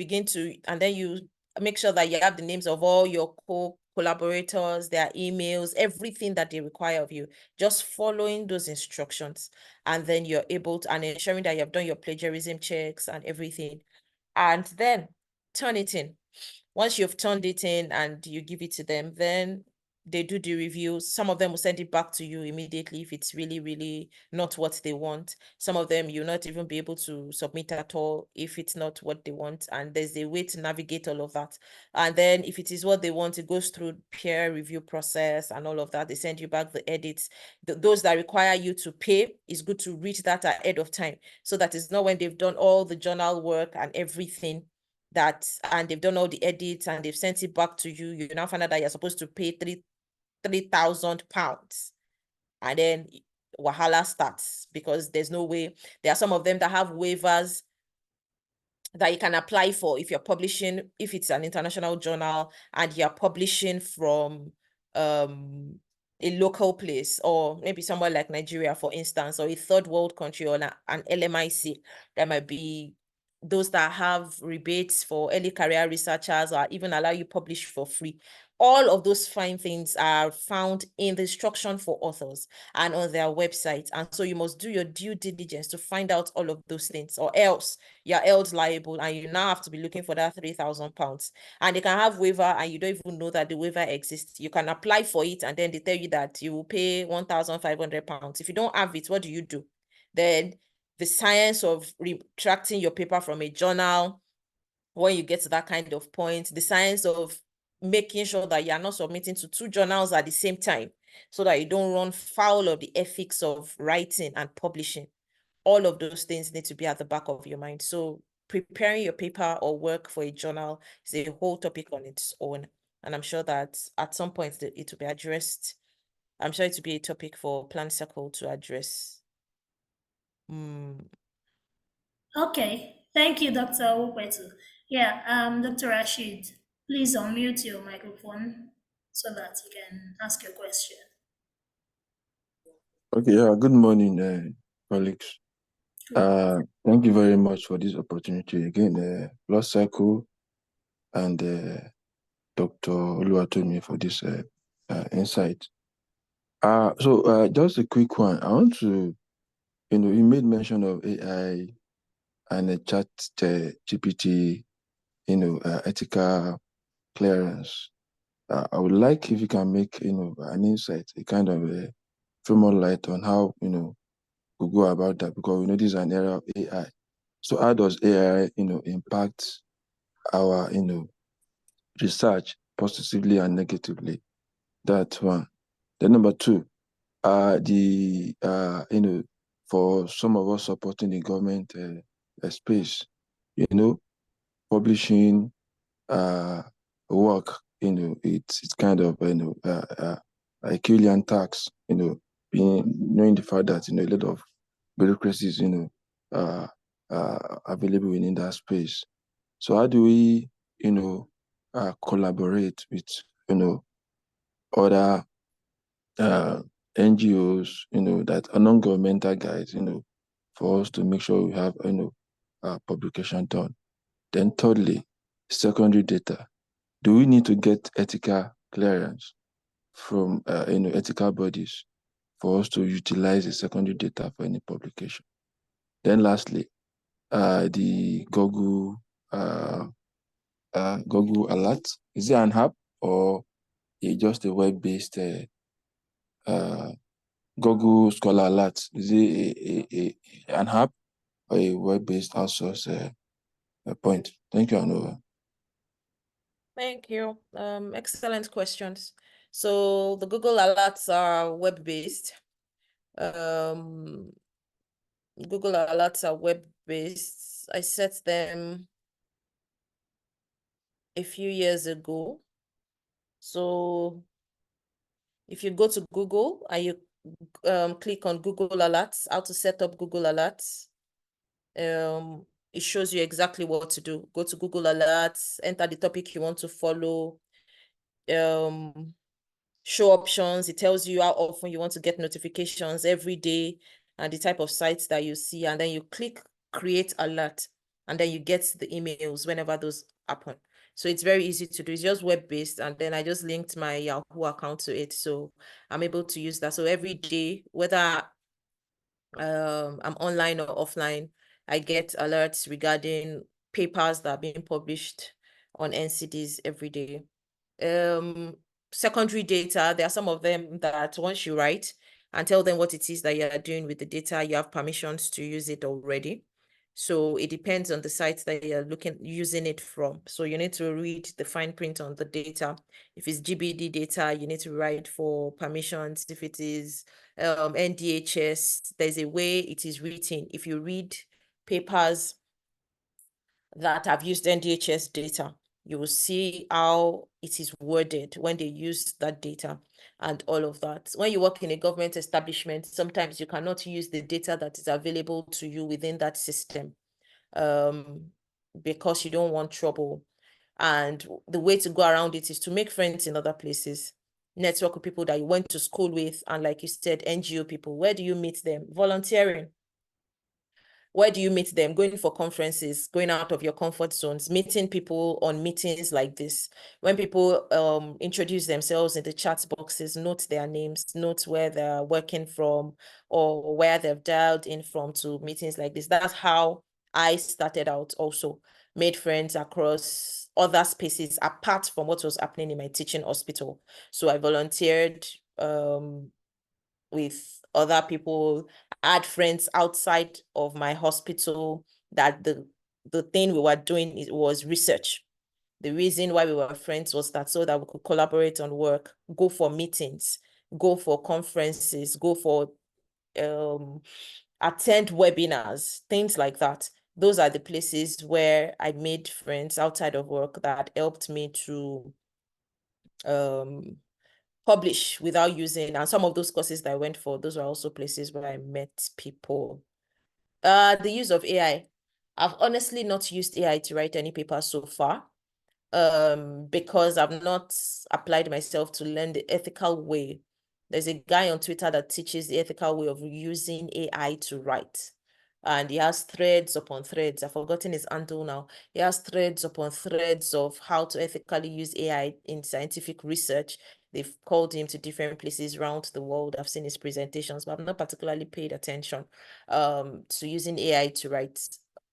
make sure that you have the names of all your collaborators, their emails, everything that they require of you, just following those instructions. And then you're able to, and ensuring that you have done your plagiarism checks and everything. And then turn it in. Once you've turned it in and you give it to them, then they do the reviews. Some of them will send it back to you immediately if it's really, really not what they want. Some of them you'll not even be able to submit at all if it's not what they want. And there's a way to navigate all of that. And then if it is what they want, it goes through peer review process and all of that. They send you back the edits. Those that require you to pay, it's good to reach that ahead of time, so that it's not when they've done all the journal work and everything and they've done all the edits and they've sent it back to you, you now find out that you're supposed to pay £3,000, and then wahala starts, because there's no way. There are some of them that have waivers that you can apply for if you're publishing, if it's an international journal and you're publishing from a local place, or maybe somewhere like Nigeria, for instance, or a third world country, or an LMIC. There might be those that have rebates for early career researchers, or even allow you publish for free. All of those fine things are found in the instruction for authors and on their website. And so you must do your due diligence to find out all of those things, or else you're held liable and you now have to be looking for that £3,000. And they can have waiver and you don't even know that the waiver exists. You can apply for it and then they tell you that you will pay £1,500. If you don't have it, what do? Then the science of retracting your paper from a journal, when you get to that kind of point, the science of making sure that you're not submitting to 2 journals at the same time, so that you don't run foul of the ethics of writing and publishing. All of those things need to be at the back of your mind. So preparing your paper or work for a journal is a whole topic on its own. And I'm sure that at some point it will be addressed. I'm sure it will be a topic for Plus-Circle to address. Okay, thank you, Dr. Owopetu. Yeah, Dr. Rashid, please unmute your microphone so that you can ask your question. Okay, yeah, good morning, colleagues. Thank you very much for this opportunity again, Plus-Circle and Dr. Oluwatomi for this insight. So just a quick one. I want to, you made mention of AI and a chat GPT, ethical clearance. I would like if you can make, an insight, a kind of a more light on how, we go about that, because we know this is an era of AI. So how does AI, impact our, research positively and negatively? That's one. Then number two, for some of us supporting the government space, publishing work, it's kind of, a Herculean tax, knowing the fact that, a lot of bureaucracies, available within that space. So how do we, collaborate with, other NGOs, that are non-governmental guys, for us to make sure we have, publication done. Then thirdly, secondary data. Do we need to get ethical clearance from, ethical bodies for us to utilize the secondary data for any publication? Then lastly, the Google Alert. Is it an app or just a web-based Google Scholar Alert? Is it an app or a web-based outsource point? Thank you, Anova. Thank you. Excellent questions. So the Google Alerts are web-based. Google Alerts are web-based. I set them a few years ago. So if you go to Google and you click on Google Alerts, how to set up Google Alerts, it shows you exactly what to do. Go to Google Alerts, enter the topic you want to follow, show options. It tells you how often you want to get notifications every day and the type of sites that you see. And then you click create alert and then you get the emails whenever those happen. So it's very easy to do. It's just web-based. And then I just linked my Yahoo account to it. So I'm able to use that. So every day, whether I'm online or offline, I get alerts regarding papers that are being published on NCDs every day. Secondary data, there are some of them that once you write and tell them what it is that you are doing with the data, you have permissions to use it already. So it depends on the site that you're using it from. So you need to read the fine print on the data. If it's GBD data, you need to write for permissions. If it is NDHS, there's a way it is written. If you read papers that have used NDHS data, you will see how it is worded when they use that data and all of that. When you work in a government establishment, sometimes you cannot use the data that is available to you within that system because you don't want trouble. And the way to go around it is to make friends in other places, network with people that you went to school with, and like you said, NGO people. Where do you meet them? Volunteering. Where do you meet them? Going for conferences, going out of your comfort zones, meeting people on meetings like this. When people introduce themselves in the chat boxes, note their names, note where they're working from or where they've dialed in from to meetings like this. That's how I started out also. Made friends across other spaces apart from what was happening in my teaching hospital. So I volunteered with other people. I had friends outside of my hospital that the thing we were doing was research. The reason why we were friends was that so that we could collaborate on work, go for meetings, go for conferences, go for attend webinars, things like that. Those are the places where I made friends outside of work that helped me to publish without using, and some of those courses that I went for, those were also places where I met people. The use of AI. I've honestly not used AI to write any papers so far, because I've not applied myself to learn the ethical way. There's a guy on Twitter that teaches the ethical way of using AI to write. And he has threads upon threads. I've forgotten his handle now. He has threads upon threads of how to ethically use AI in scientific research. They've called him to different places around the world. I've seen his presentations, but I've not particularly paid attention to using AI to write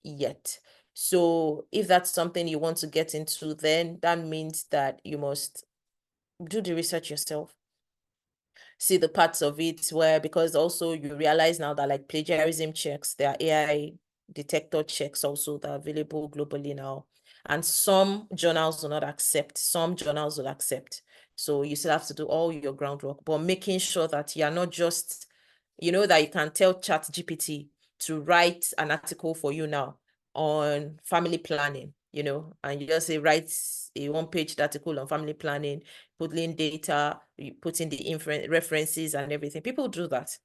yet. So if that's something you want to get into, then that means that you must do the research yourself. See the parts of it where, because also you realize now that like plagiarism checks, there are AI detector checks also that are available globally now. And some journals will not accept, some journals will accept. So you still have to do all your groundwork, but making sure that you're not just, that you can tell ChatGPT to write an article for you now on family planning, and you just say, write a one-page article on family planning, put in data, you put in the references and everything. People do that.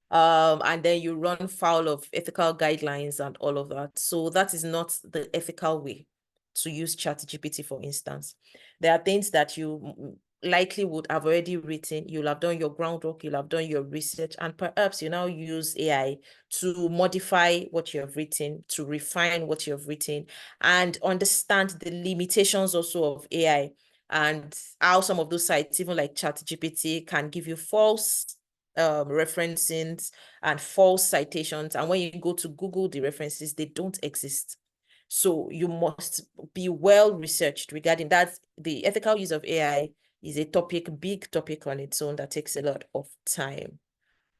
And then you run foul of ethical guidelines and all of that. So that is not the ethical way to use ChatGPT, for instance. There are things that you likely would have already written. You'll have done your groundwork, you'll have done your research, and perhaps you now use AI to modify what you have written, to refine what you have written, and understand the limitations also of AI and how some of those sites, even like ChatGPT, can give you false referencing and false citations. And when you go to Google the references, they don't exist. So you must be well researched regarding that. The ethical use of AI is a big topic on its own that takes a lot of time.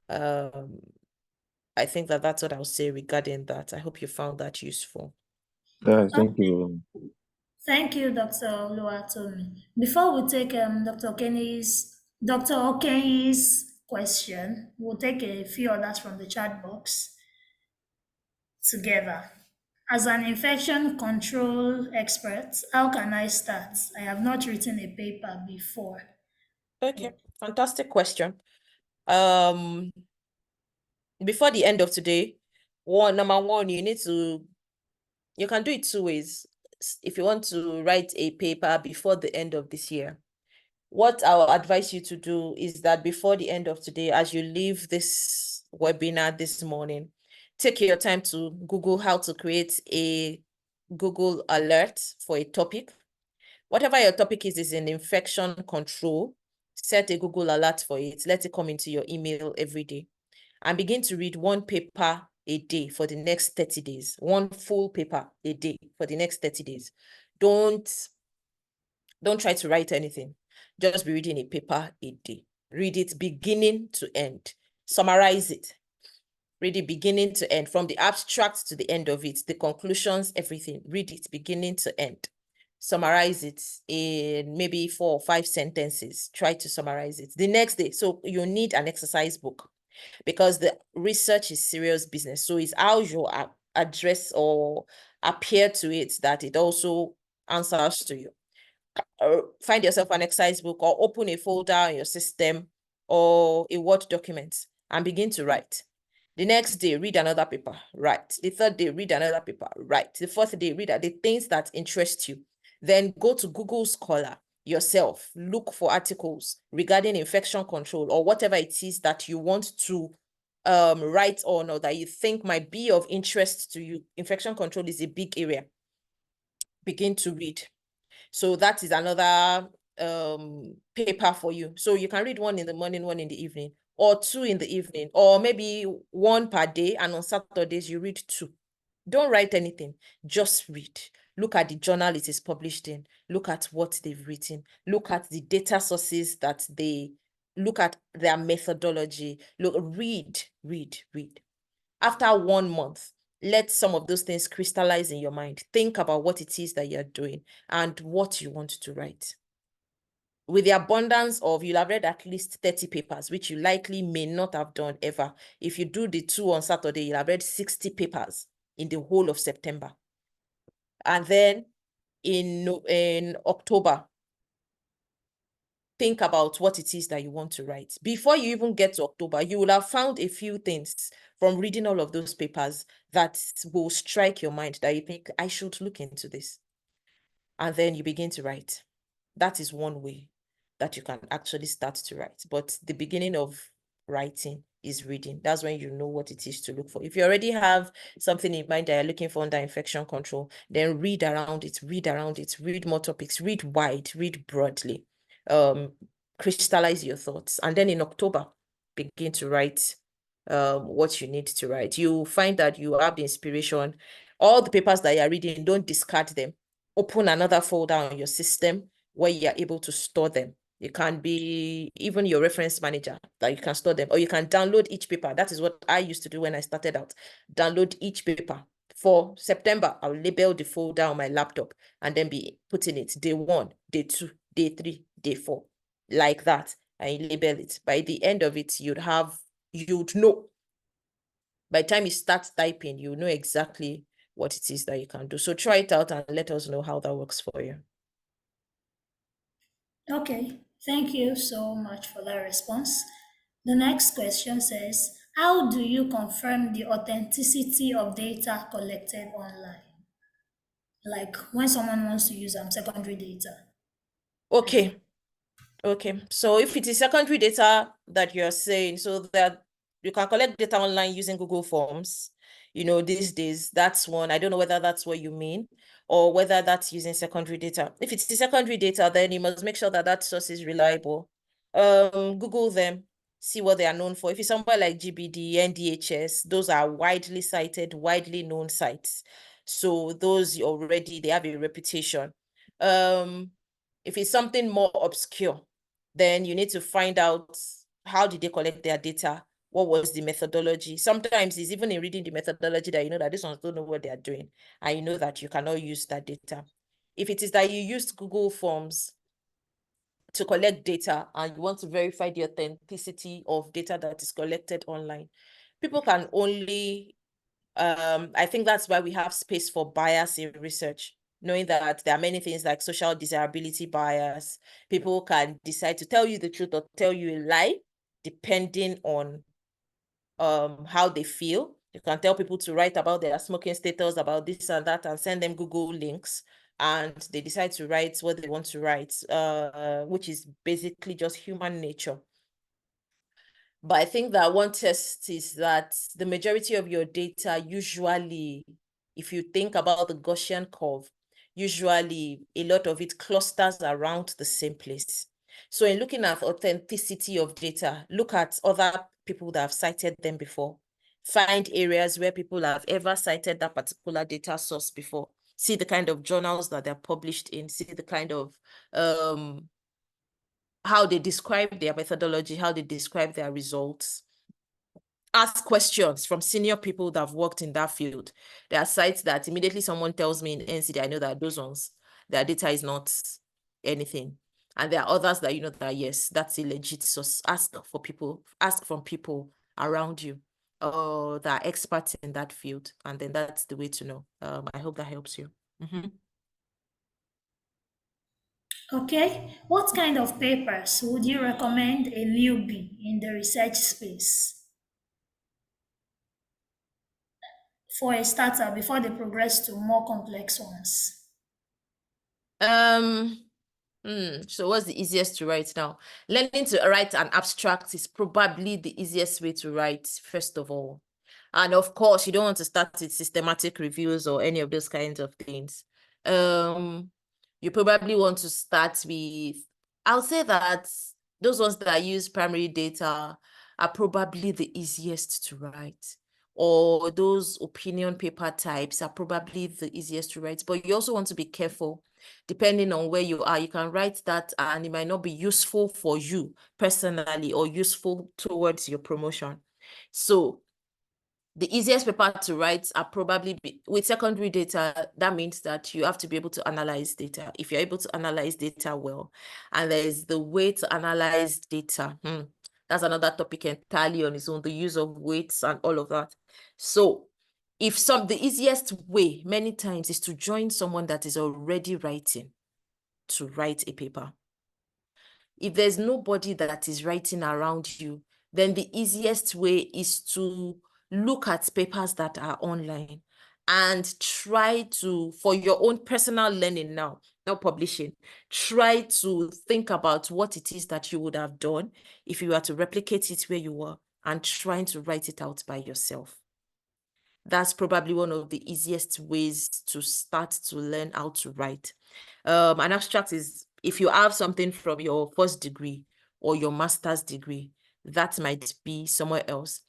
I think that's what I'll say regarding that. I hope you found that useful. Yes, thank you. Thank you, Dr. Oluwatomi. Before we take Dr. Okenyi's question, we'll take a few others from the chat box together. As an infection control expert, how can I start? I have not written a paper before. Okay, fantastic question. Before the end of today, number one, you can do it two ways. If you want to write a paper before the end of this year, what I'll advise you to do is that before the end of today, as you leave this webinar this morning, take your time to Google how to create a Google alert for a topic. Whatever your topic is in infection control, set a Google alert for it. Let it come into your email every day and begin to read one paper a day for the next 30 days, one full paper a day for the next 30 days. Don't try to write anything. Just be reading a paper a day. Read it beginning to end. Summarize it. Read it beginning to end, from the abstract to the end of it, the conclusions, everything. Read it beginning to end. Summarize it in maybe 4 or 5 sentences. Try to summarize it the next day. So you need an exercise book because the research is serious business. So it's how you address or appear to it that it also answers to you. Find yourself an exercise book or open a folder in your system or a Word document and begin to write. The next day, read another paper, write. The third day, read another paper, write. The fourth day, read the things that interest you. Then go to Google Scholar yourself, look for articles regarding infection control or whatever it is that you want to write on or that you think might be of interest to you. Infection control is a big area. Begin to read. So that is another paper for you. So you can read one in the morning, one in the evening, or 2 in the evening, or maybe 1 per day. And on Saturdays, you read 2. Don't write anything, just read. Look at the journal it is published in. Look at what they've written. Look at the data sources that they look at, their methodology. Look, read. After 1 month, let some of those things crystallize in your mind. Think about what it is that you're doing and what you want to write. With the abundance of, you'll have read at least 30 papers, which you likely may not have done ever. If you do the 2 on Saturday, you'll have read 60 papers in the whole of September. And then in October, think about what it is that you want to write. Before you even get to October, you will have found a few things from reading all of those papers that will strike your mind that you think, I should look into this. And then you begin to write. That is one way that you can actually start to write. But the beginning of writing is reading. That's when you know what it is to look for. If you already have something in mind that you're looking for under infection control, then read around it, read more topics, read wide, read broadly, crystallize your thoughts. And then in October, begin to write what you need to write. You find that you have the inspiration. All the papers that you're reading, don't discard them. Open another folder on your system where you are able to store them. It can be even your reference manager that you can store them, or you can download each paper. That is what I used to do when I started out. Download each paper. For September, I'll label the folder on my laptop and then be putting it day 1, day 2, day 3, day 4, like that. And you label it. By the end of it, you'd know. By the time you start typing, you know exactly what it is that you can do. So try it out and let us know how that works for you. Okay, thank you so much for that response. The next question says, how do you confirm the authenticity of data collected online? Like when someone wants to use secondary data. Okay. So if it is secondary data that you're saying, so that you can collect data online using Google Forms, these days, that's one. I don't know whether that's what you mean or whether that's using secondary data. If it's secondary data, then you must make sure that that source is reliable. Google them, see what they are known for. If it's somewhere like GBD, NDHS, those are widely cited, widely known sites. So those already, they have a reputation. If it's something more obscure, then you need to find out how did they collect their data, what was the methodology. Sometimes it's even in reading the methodology that you know that these ones don't know what they are doing, and you know that you cannot use that data. If it is that you used Google Forms to collect data and you want to verify the authenticity of data that is collected online, people can only I think that's why we have space for bias in research, knowing that there are many things like social desirability bias. People can decide to tell you the truth or tell you a lie, depending on how they feel. You can tell people to write about their smoking status, about this and that, and send them Google links, and they decide to write what they want to write, which is basically just human nature. But I think that one test is that the majority of your data usually, if you think about the Gaussian curve, usually a lot of it clusters around the same place. So in looking at authenticity of data, look at other people that have cited them before. Find areas where people have ever cited that particular data source before. See the kind of journals that they're published in, see the kind of how they describe their methodology, how they describe their results. Ask questions from senior people that have worked in that field. There are sites that immediately someone tells me in NCD, I know that those ones, their data is not anything. And there are others that you know that, yes, that's a legit source. Ask from people around you that are experts in that field. And then that's the way to know. I hope that helps you. Okay, what kind of papers would you recommend a newbie in the research space for a starter before they progress to more complex ones? So what's the easiest to write now? Learning to write an abstract is probably the easiest way to write, first of all. And of course, you don't want to start with systematic reviews or any of those kinds of things. You probably want to start with, I'll say that those ones that use primary data are probably the easiest to write. Or those opinion paper types are probably the easiest to write. But you also want to be careful. Depending on where you are, you can write that and it might not be useful for you personally or useful towards your promotion. So the easiest paper to write are probably with secondary data. That means that you have to be able to analyze data. If you're able to analyze data well, and there is the way to analyze data, that's another topic entirely on its own, the use of weights and all of that. So the easiest way many times is to join someone that is already writing to write a paper. If there's nobody that is writing around you, then the easiest way is to look at papers that are online and try to, for your own personal learning now, not publishing, try to think about what it is that you would have done if you were to replicate it where you were and trying to write it out by yourself. That's probably one of the easiest ways to start to learn how to write. An abstract is, if you have something from your first degree or your master's degree, that might be somewhere else.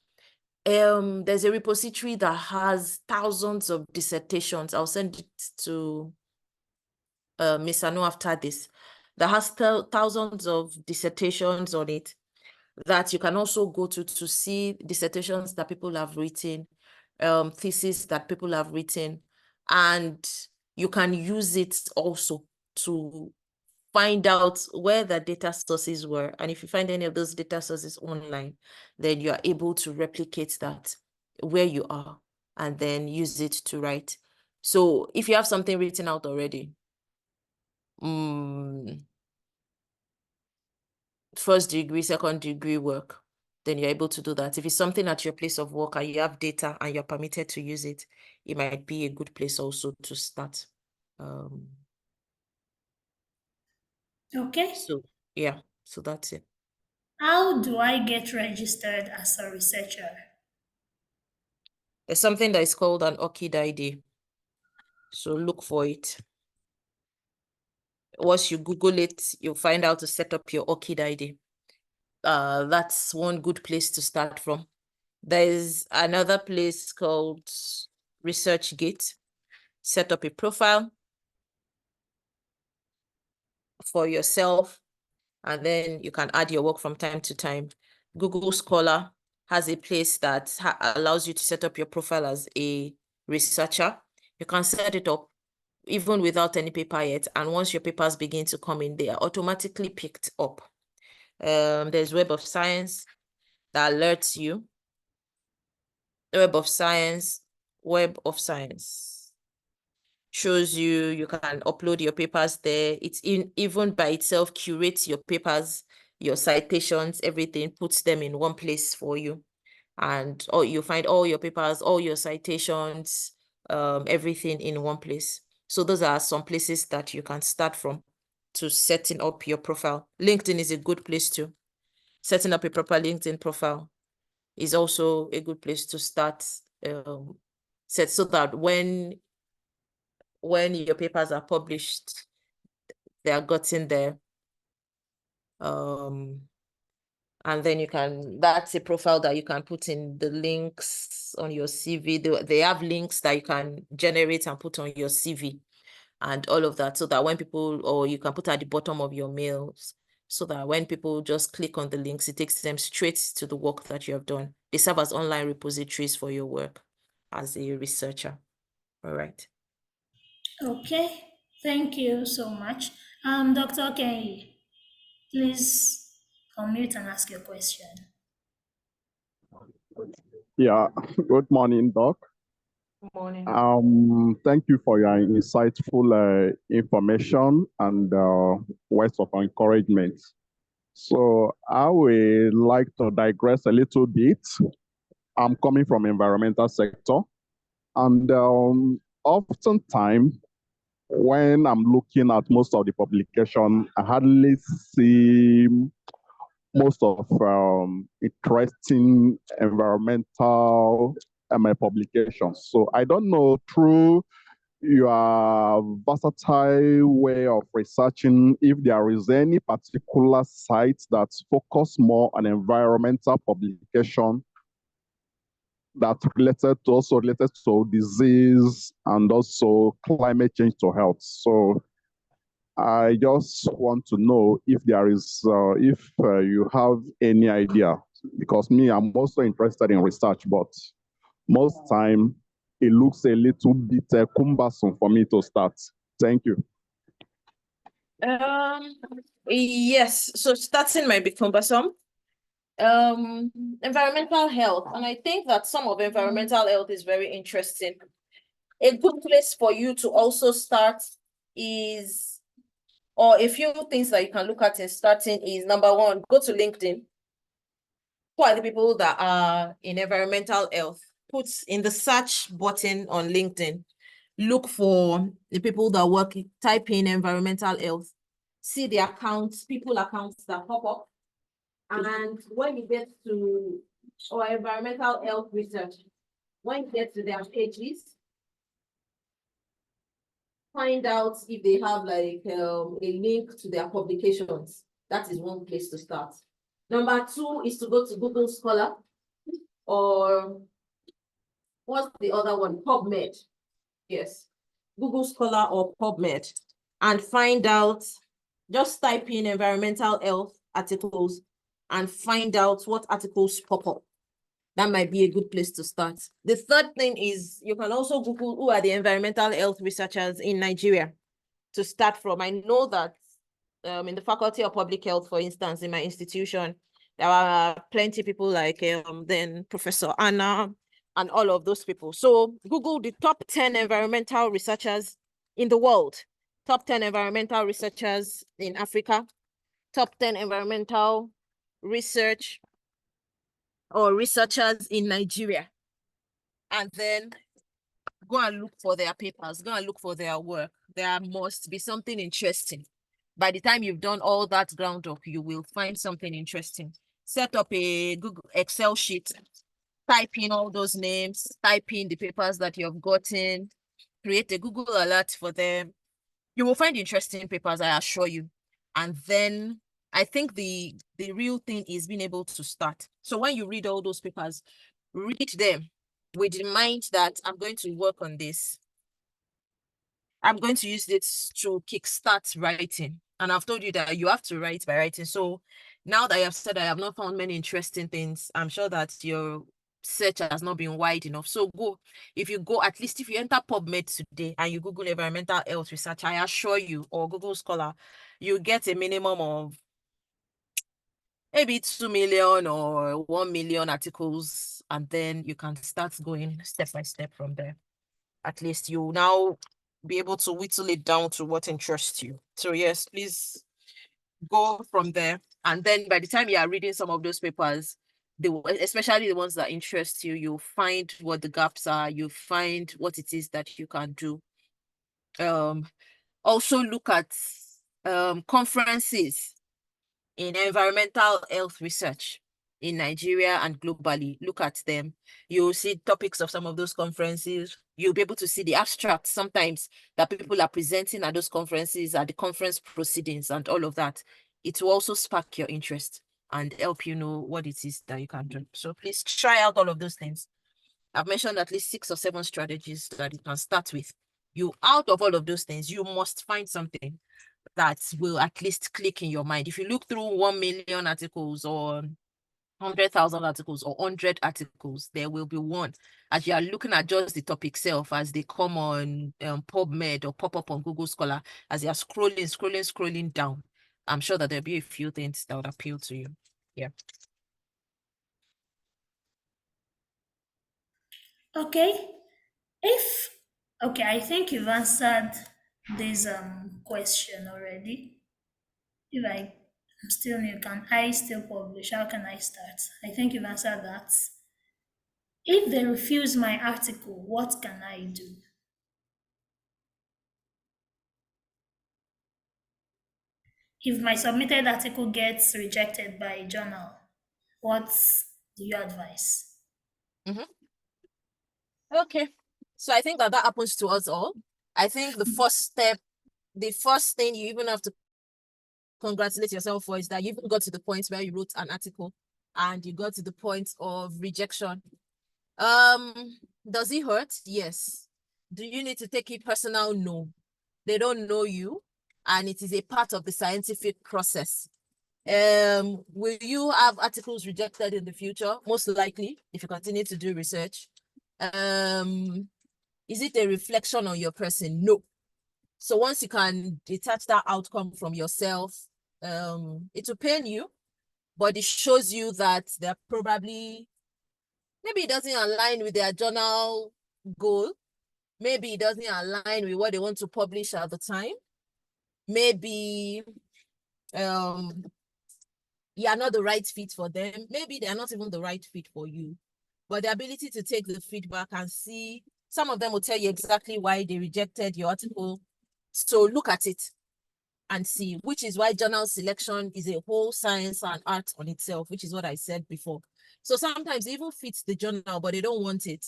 There's a repository that has thousands of dissertations. I'll send it to Miss Anu after this. That has thousands of dissertations on it that you can also go to see dissertations that people have written, thesis that people have written, and you can use it also to find out where the data sources were. And if you find any of those data sources online, then you are able to replicate that where you are and then use it to write. So if you have something written out already, first degree, second degree work, then you're able to do that. If it's something at your place of work and you have data and you're permitted to use it, it might be a good place also to start. Okay. So yeah, so that's it. How do I get registered as a researcher? There's something that is called an ORCID ID. So look for it. Once you Google it, you'll find out to set up your ORCID ID. That's one good place to start from. There's another place called ResearchGate. Set up a profile for yourself, and then you can add your work from time to time. Google Scholar has a place that allows you to set up your profile as a researcher. You can set it up even without any paper yet, and once your papers begin to come in, they are automatically picked up. There's Web of Science that alerts you. The Web of Science Web of Science. Shows you can upload your papers there. It's even by itself curates your papers, your citations, everything, puts them in one place for you. And you find all your papers, all your citations, everything in one place. So those are some places that you can start from to setting up your profile. LinkedIn is a good place too. Setting up a proper LinkedIn profile is also a good place to start, set so that when your papers are published, they are gotten there. And then that's a profile that you can put in the links on your CV. They have links that you can generate and put on your CV and all of that, so that when people, or you can put at the bottom of your mails, so that when people just click on the links, it takes them straight to the work that you have done. They serve as online repositories for your work as a researcher. All right. Okay, thank you so much. Dr. Kenyi, please unmute and ask your question. Yeah, good morning, Doc. Good morning. Thank you for your insightful information and words of encouragement. So I would like to digress a little bit. I'm coming from environmental sector, and oftentimes when I'm looking at most of the publication, I hardly see most of interesting environmental publications. So I don't know, through your versatile way of researching, if there is any particular site that focus more on environmental publication that's related to disease and also climate change to health. So I just want to know if there is, if you have any idea, because me, I'm also interested in research, but most time it looks a little bit cumbersome for me to start. Thank you. Yes, so starting might be cumbersome. Environmental health, and I think that some of environmental health is very interesting. A good place for you to also start is, or a few things that you can look at in starting is, number one, go to LinkedIn. Who are the people that are in environmental health? Put in the search button on LinkedIn, look for the people that work, type in environmental health, see the accounts, people accounts that pop up. And when you get to or environmental health research, when you get to their pages, find out if they have like a link to their publications. That is one place to start. Number two is to go to Google Scholar, or what's the other one? PubMed. Yes, Google Scholar or PubMed, and find out, just type in environmental health articles and find out what articles pop up. That might be a good place to start. The third thing is you can also Google who are the environmental health researchers in Nigeria to start from. I know that in the Faculty of Public Health, for instance, in my institution, there are plenty of people like then Professor Anna and all of those people. So Google the top 10 environmental researchers in the world, top 10 environmental researchers in Africa, top 10 environmental research or researchers in Nigeria. And then go and look for their papers, go and look for their work. There must be something interesting. By the time you've done all that groundwork, you will find something interesting. Set up a Google Excel sheet, type in all those names, type in the papers that you've gotten, create a Google alert for them. You will find interesting papers, I assure you. And then I think the real thing is being able to start. So when you read all those papers, read them with the mind that I'm going to work on this. I'm going to use this to kickstart writing. And I've told you that you have to write by writing. So now that I have said I have not found many interesting things, I'm sure that your search has not been wide enough. So if you enter PubMed today and you Google environmental health research, I assure you, or Google Scholar, you get a minimum of maybe 2 million or 1 million articles, and then you can start going step by step from there. At least you now be able to whittle it down to what interests you. So yes, please go from there. And then by the time you are reading some of those papers, especially the ones that interest you, you'll find what the gaps are, you find what it is that you can do. Also look at conferences in environmental health research in Nigeria and globally. Look at them. You'll see topics of some of those conferences. You'll be able to see the abstracts sometimes that people are presenting at those conferences, at the conference proceedings and all of that. It will also spark your interest and help you know what it is that you can do. So please try out all of those things. I've mentioned at least 6 or 7 strategies that you can start with. Out of all of those things, you must find something that will at least click in your mind. If you look through 1 million articles or 100,000 articles or 100 articles, there will be one. As you are looking at just the topic itself, as they come on PubMed or pop up on Google Scholar, as you are scrolling down, I'm sure that there'll be a few things that would appeal to you. Yeah. Okay. I think you've answered this question already. If I'm still new, can I still publish? How can I start? I think you've answered that. If they refuse my article, what can I do? If my submitted article gets rejected by a journal, what do you advise? Okay. So I think that happens to us all. I think the first thing you even have to congratulate yourself for is that you even got to the point where you wrote an article and you got to the point of rejection. Does it hurt? Yes. Do you need to take it personal? No. They don't know you, and it is a part of the scientific process. Will you have articles rejected in the future? Most likely, if you continue to do research. Is it a reflection on your person? No. So once you can detach that outcome from yourself, it will pain you, but it shows you that they're probably, maybe it doesn't align with their journal goal. Maybe it doesn't align with what they want to publish at the time. Maybe you're not the right fit for them. Maybe they're not even the right fit for you. But the ability to take the feedback and see, some of them will tell you exactly why they rejected your article. So look at it and see, which is why journal selection is a whole science and art on itself, which is what I said before. So sometimes it even fits the journal, but they don't want it.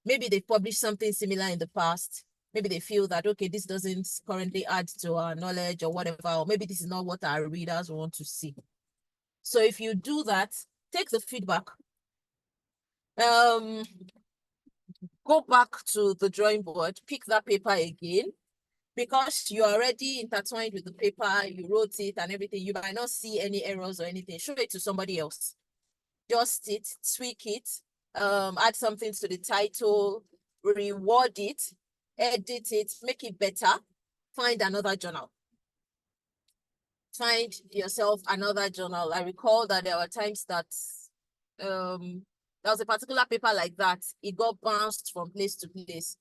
Maybe they published something similar in the past. Maybe they feel that, okay, this doesn't currently add to our knowledge or whatever, or maybe this is not what our readers want to see. So if you do that, take the feedback. Go back to the drawing board, pick that paper again, because you're already intertwined with the paper, you wrote it and everything, you might not see any errors or anything. Show it to somebody else. Just it, tweak it, add something to the title, reword it, edit it, make it better, find another journal. Find yourself another journal. I recall that there were times that there was a particular paper like that. It got bounced from place to place.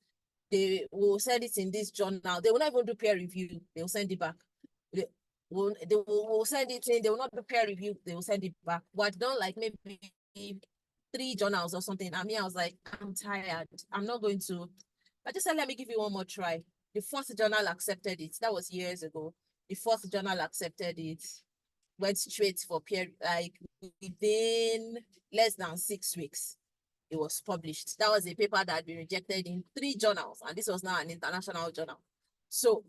They will send it in this journal. They will not even do peer review. They will send it back. They will send it in. They will not do peer review. They will send it back. But done like maybe 3 journals or something. I mean, I was like, I'm tired. I'm not going to. I just said, let me give you one more try. The 4th journal accepted it. That was years ago. The 4th journal accepted it. Went straight for peer, like within less than 6 weeks. It was published. That was a paper that had been rejected in 3 journals, and this was now an international journal. So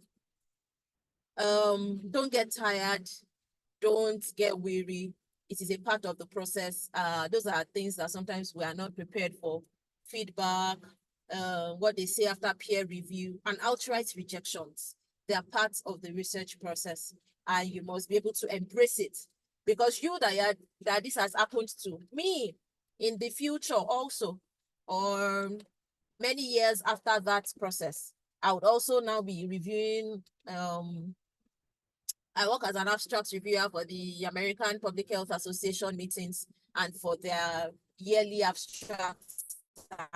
don't get tired, don't get weary. It is a part of the process. Those are things that sometimes we are not prepared for. Feedback, what they say after peer review, and outright rejections. They are parts of the research process, and you must be able to embrace it, because you that this has happened to me in the future also, or many years after that process, I would also now be reviewing I work as an abstract reviewer for the American Public Health Association meetings and for their yearly abstracts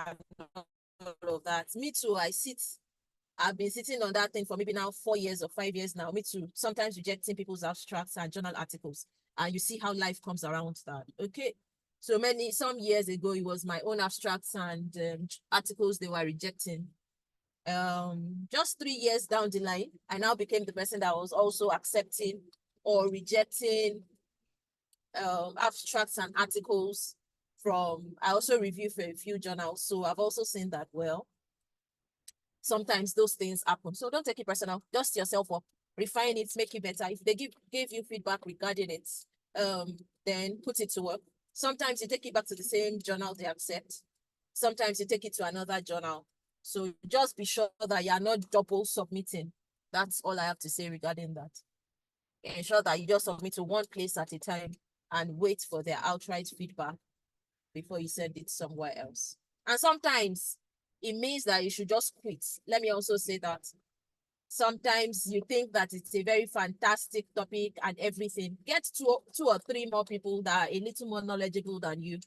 and all of that. Me too, I've been sitting on that thing for maybe now 4 years or 5 years now. Me too. Sometimes rejecting people's abstracts and journal articles. And you see how life comes around that. Okay. So some years ago, it was my own abstracts and articles they were rejecting. Just 3 years down the line, I now became the person that was also accepting or rejecting abstracts and articles I also review for a few journals. So I've also seen that, well, sometimes those things happen. So don't take it personal. Dust yourself up, refine it, make it better. If they gave you feedback regarding it, then put it to work. Sometimes you take it back to the same journal they accept. Sometimes you take it to another journal. So just be sure that you are not double submitting. That's all I have to say regarding that. Ensure that you just submit to one place at a time and wait for their outright feedback before you send it somewhere else. And sometimes it means that you should just quit. Let me also say that sometimes you think that it's a very fantastic topic and everything. Get two or three more people that are a little more knowledgeable than you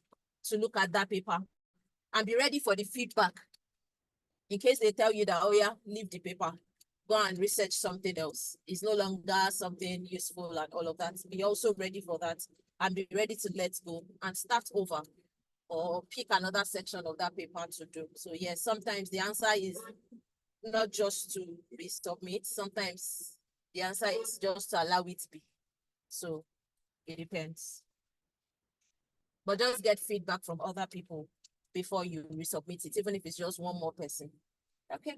to look at that paper and be ready for the feedback. In case they tell you that, oh yeah, leave the paper, go and research something else. It's no longer something useful and all of that. Be also ready for that and be ready to let go and start over or pick another section of that paper to do. So yes, sometimes the answer is not just to resubmit. Sometimes the answer is just to allow it to be. So it depends. But just get feedback from other people before you resubmit it, even if it's just one more person. Okay.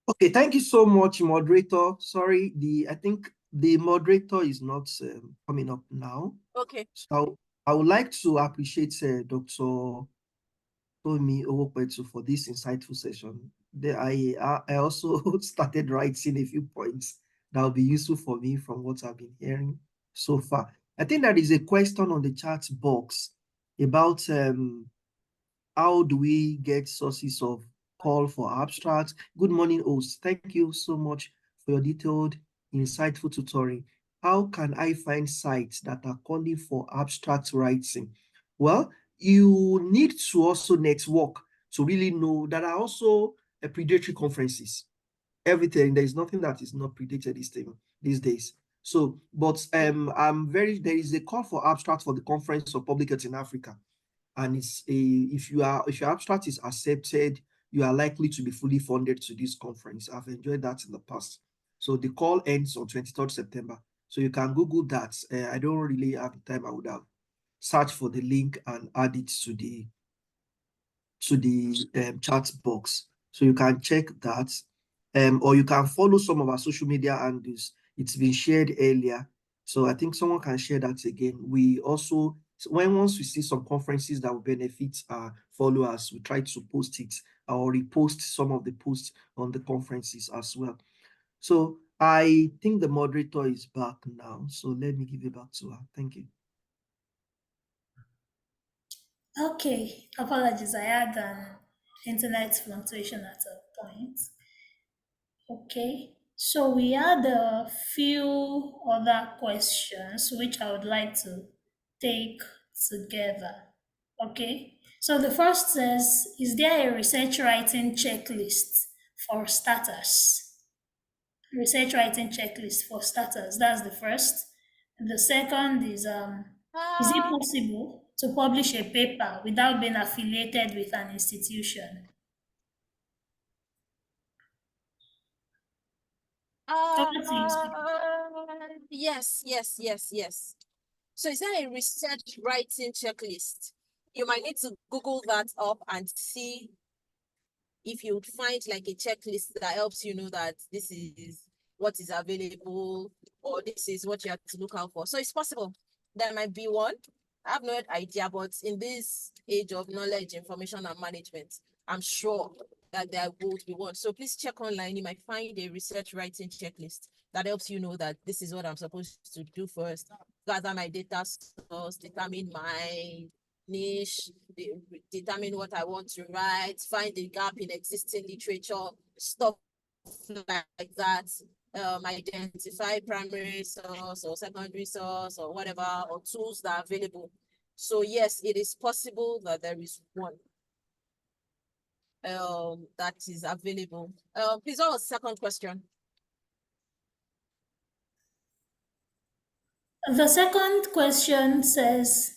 Okay, thank you so much, moderator. Sorry, I think the moderator is not coming up now. Okay. So I would like to appreciate Dr. Oluwatomi Owopetu for this insightful session. I also started writing a few points that will be useful for me from what I've been hearing so far. I think there is a question on the chat box about how do we get sources of call for abstracts. Good morning, host. Thank you so much for your detailed, insightful tutoring. How can I find sites that are calling for abstract writing? Well, you need to also network to really know that are also predatory conferences. Everything, there is nothing that is not predated these days. So, but there is a call for abstract for the Conference of Public Health in Africa. And if your abstract is accepted, you are likely to be fully funded to this conference. I've enjoyed that in the past. So the call ends on 23rd September. So you can Google that. I don't really have the time. I would have searched for the link and add it to the chat box. So you can check that. Or you can follow some of our social media handles. It's been shared earlier. So I think someone can share that again. We also, once we see some conferences that will benefit our followers, we try to post it or repost some of the posts on the conferences as well. So I think the moderator is back now. So let me give it back to her. Thank you. Okay, apologies. I had an internet fluctuation at a point. Okay, so we had a few other questions which I would like to take together. Okay, so the first says, is there a research writing checklist for starters? Research writing checklist for starters. That's the first. The second is it possible to publish a paper without being affiliated with an institution? Over to you, speaker. Yes. So is there a research writing checklist? You might need to Google that up and see if you would find like a checklist that helps you know that this is what is available or this is what you have to look out for. So it's possible. There might be one. I have no idea, but in this age of knowledge, information, and management, I'm sure that there would be one. So please check online. You might find a research writing checklist that helps you know that this is what I'm supposed to do first. Gather my data source, determine my niche, determine what I want to write, find the gap in existing literature, stuff like that. Identify primary source or secondary source or whatever, or tools that are available. So yes, it is possible that there is one that is available. Please, what was the second question? The second question says,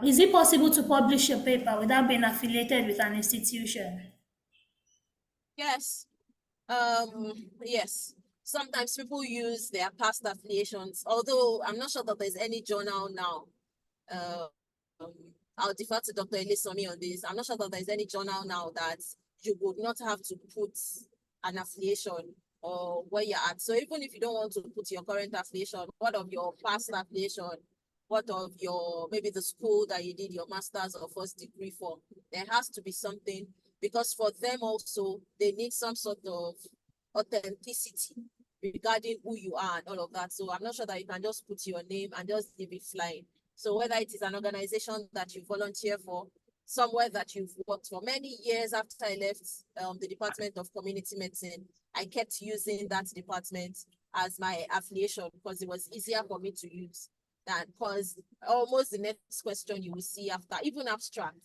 is it possible to publish a paper without being affiliated with an institution? Yes. Yes. Sometimes people use their past affiliations, although I'm not sure that there's any journal now. Um, I'll defer to Dr. Oluwatomi on this. I'm not sure that there's any journal now that you would not have to put an affiliation or where you're at. So even if you don't want to put your current affiliation, what of your past affiliation? What of your, maybe the school that you did your master's or first degree for? There has to be something, because for them also, they need some sort of authenticity regarding who you are and all of that. So I'm not sure that you can just put your name and just leave it flying. So whether it is an organization that you volunteer for, somewhere that you've worked for many years after I left the Department of Community Medicine, I kept using that department as my affiliation because it was easier for me to use. That because almost the next question you will see after, even abstract,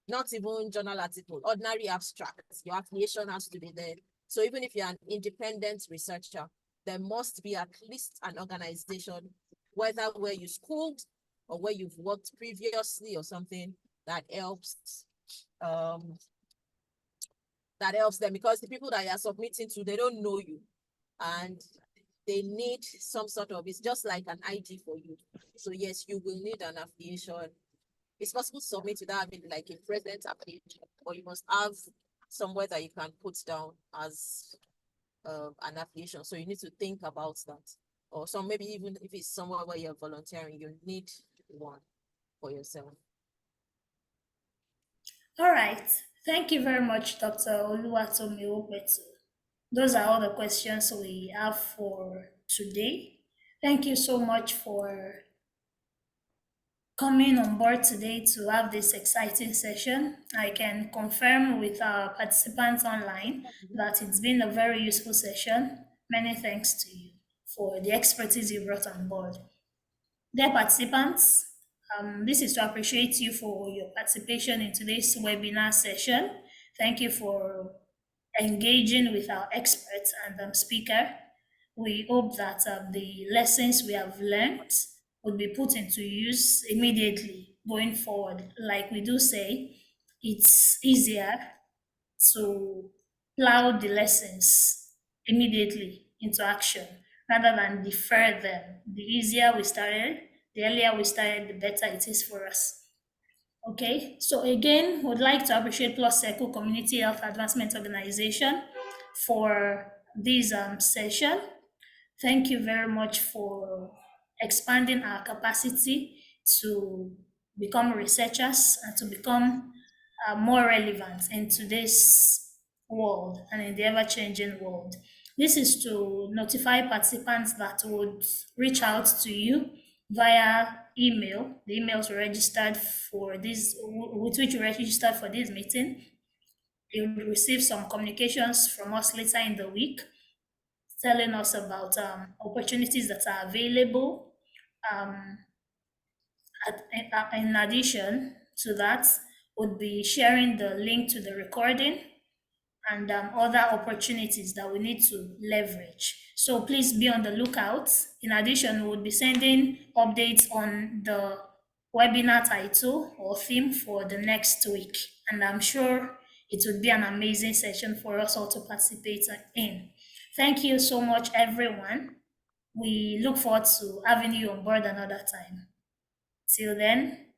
not even journal article, ordinary abstract, your affiliation has to be there. So even if you're an independent researcher, there must be at least an organization, whether where you schooled or where you've worked previously or something that helps them, because the people that you're submitting to, they don't know you and they need some sort of, it's just like an ID for you. So yes, you will need an affiliation. It's possible to submit without having like a present affiliation, or you must have somewhere that you can put down as an affiliation. So you need to think about that. Or some, maybe even if it's somewhere where you're volunteering, you need one for yourself. All right. Thank you very much, Dr. Oluwatomi Owopetu. Those are all the questions we have for today. Thank you so much for coming on board today to have this exciting session. I can confirm with our participants online that it's been a very useful session. Many thanks to you for the expertise you brought on board. Dear participants, this is to appreciate you for your participation in today's webinar session. Thank you for engaging with our experts and speaker. We hope that the lessons we have learned would be put into use immediately going forward. Like we do say, it's easier to plow the lessons immediately into action rather than defer them. The easier we started, the earlier we started, the better it is for us. Okay, so again, would like to appreciate Plus-Circle Community Health Advancement Organization for this session. Thank you very much for expanding our capacity to become researchers and to become more relevant in today's world and in the ever-changing world. This is to notify participants that would reach out to you via email. The emails were registered for this, with which you registered for this meeting. You will receive some communications from us later in the week telling us about opportunities that are available. In addition to that, would be sharing the link to the recording and other opportunities that we need to leverage. So please be on the lookout. In addition, we would be sending updates on the webinar title or theme for the next week. And I'm sure it would be an amazing session for us all to participate in. Thank you so much, everyone. We look forward to having you on board another time. Till then,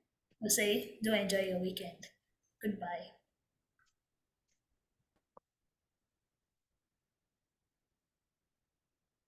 we'll say, do enjoy your weekend. Goodbye.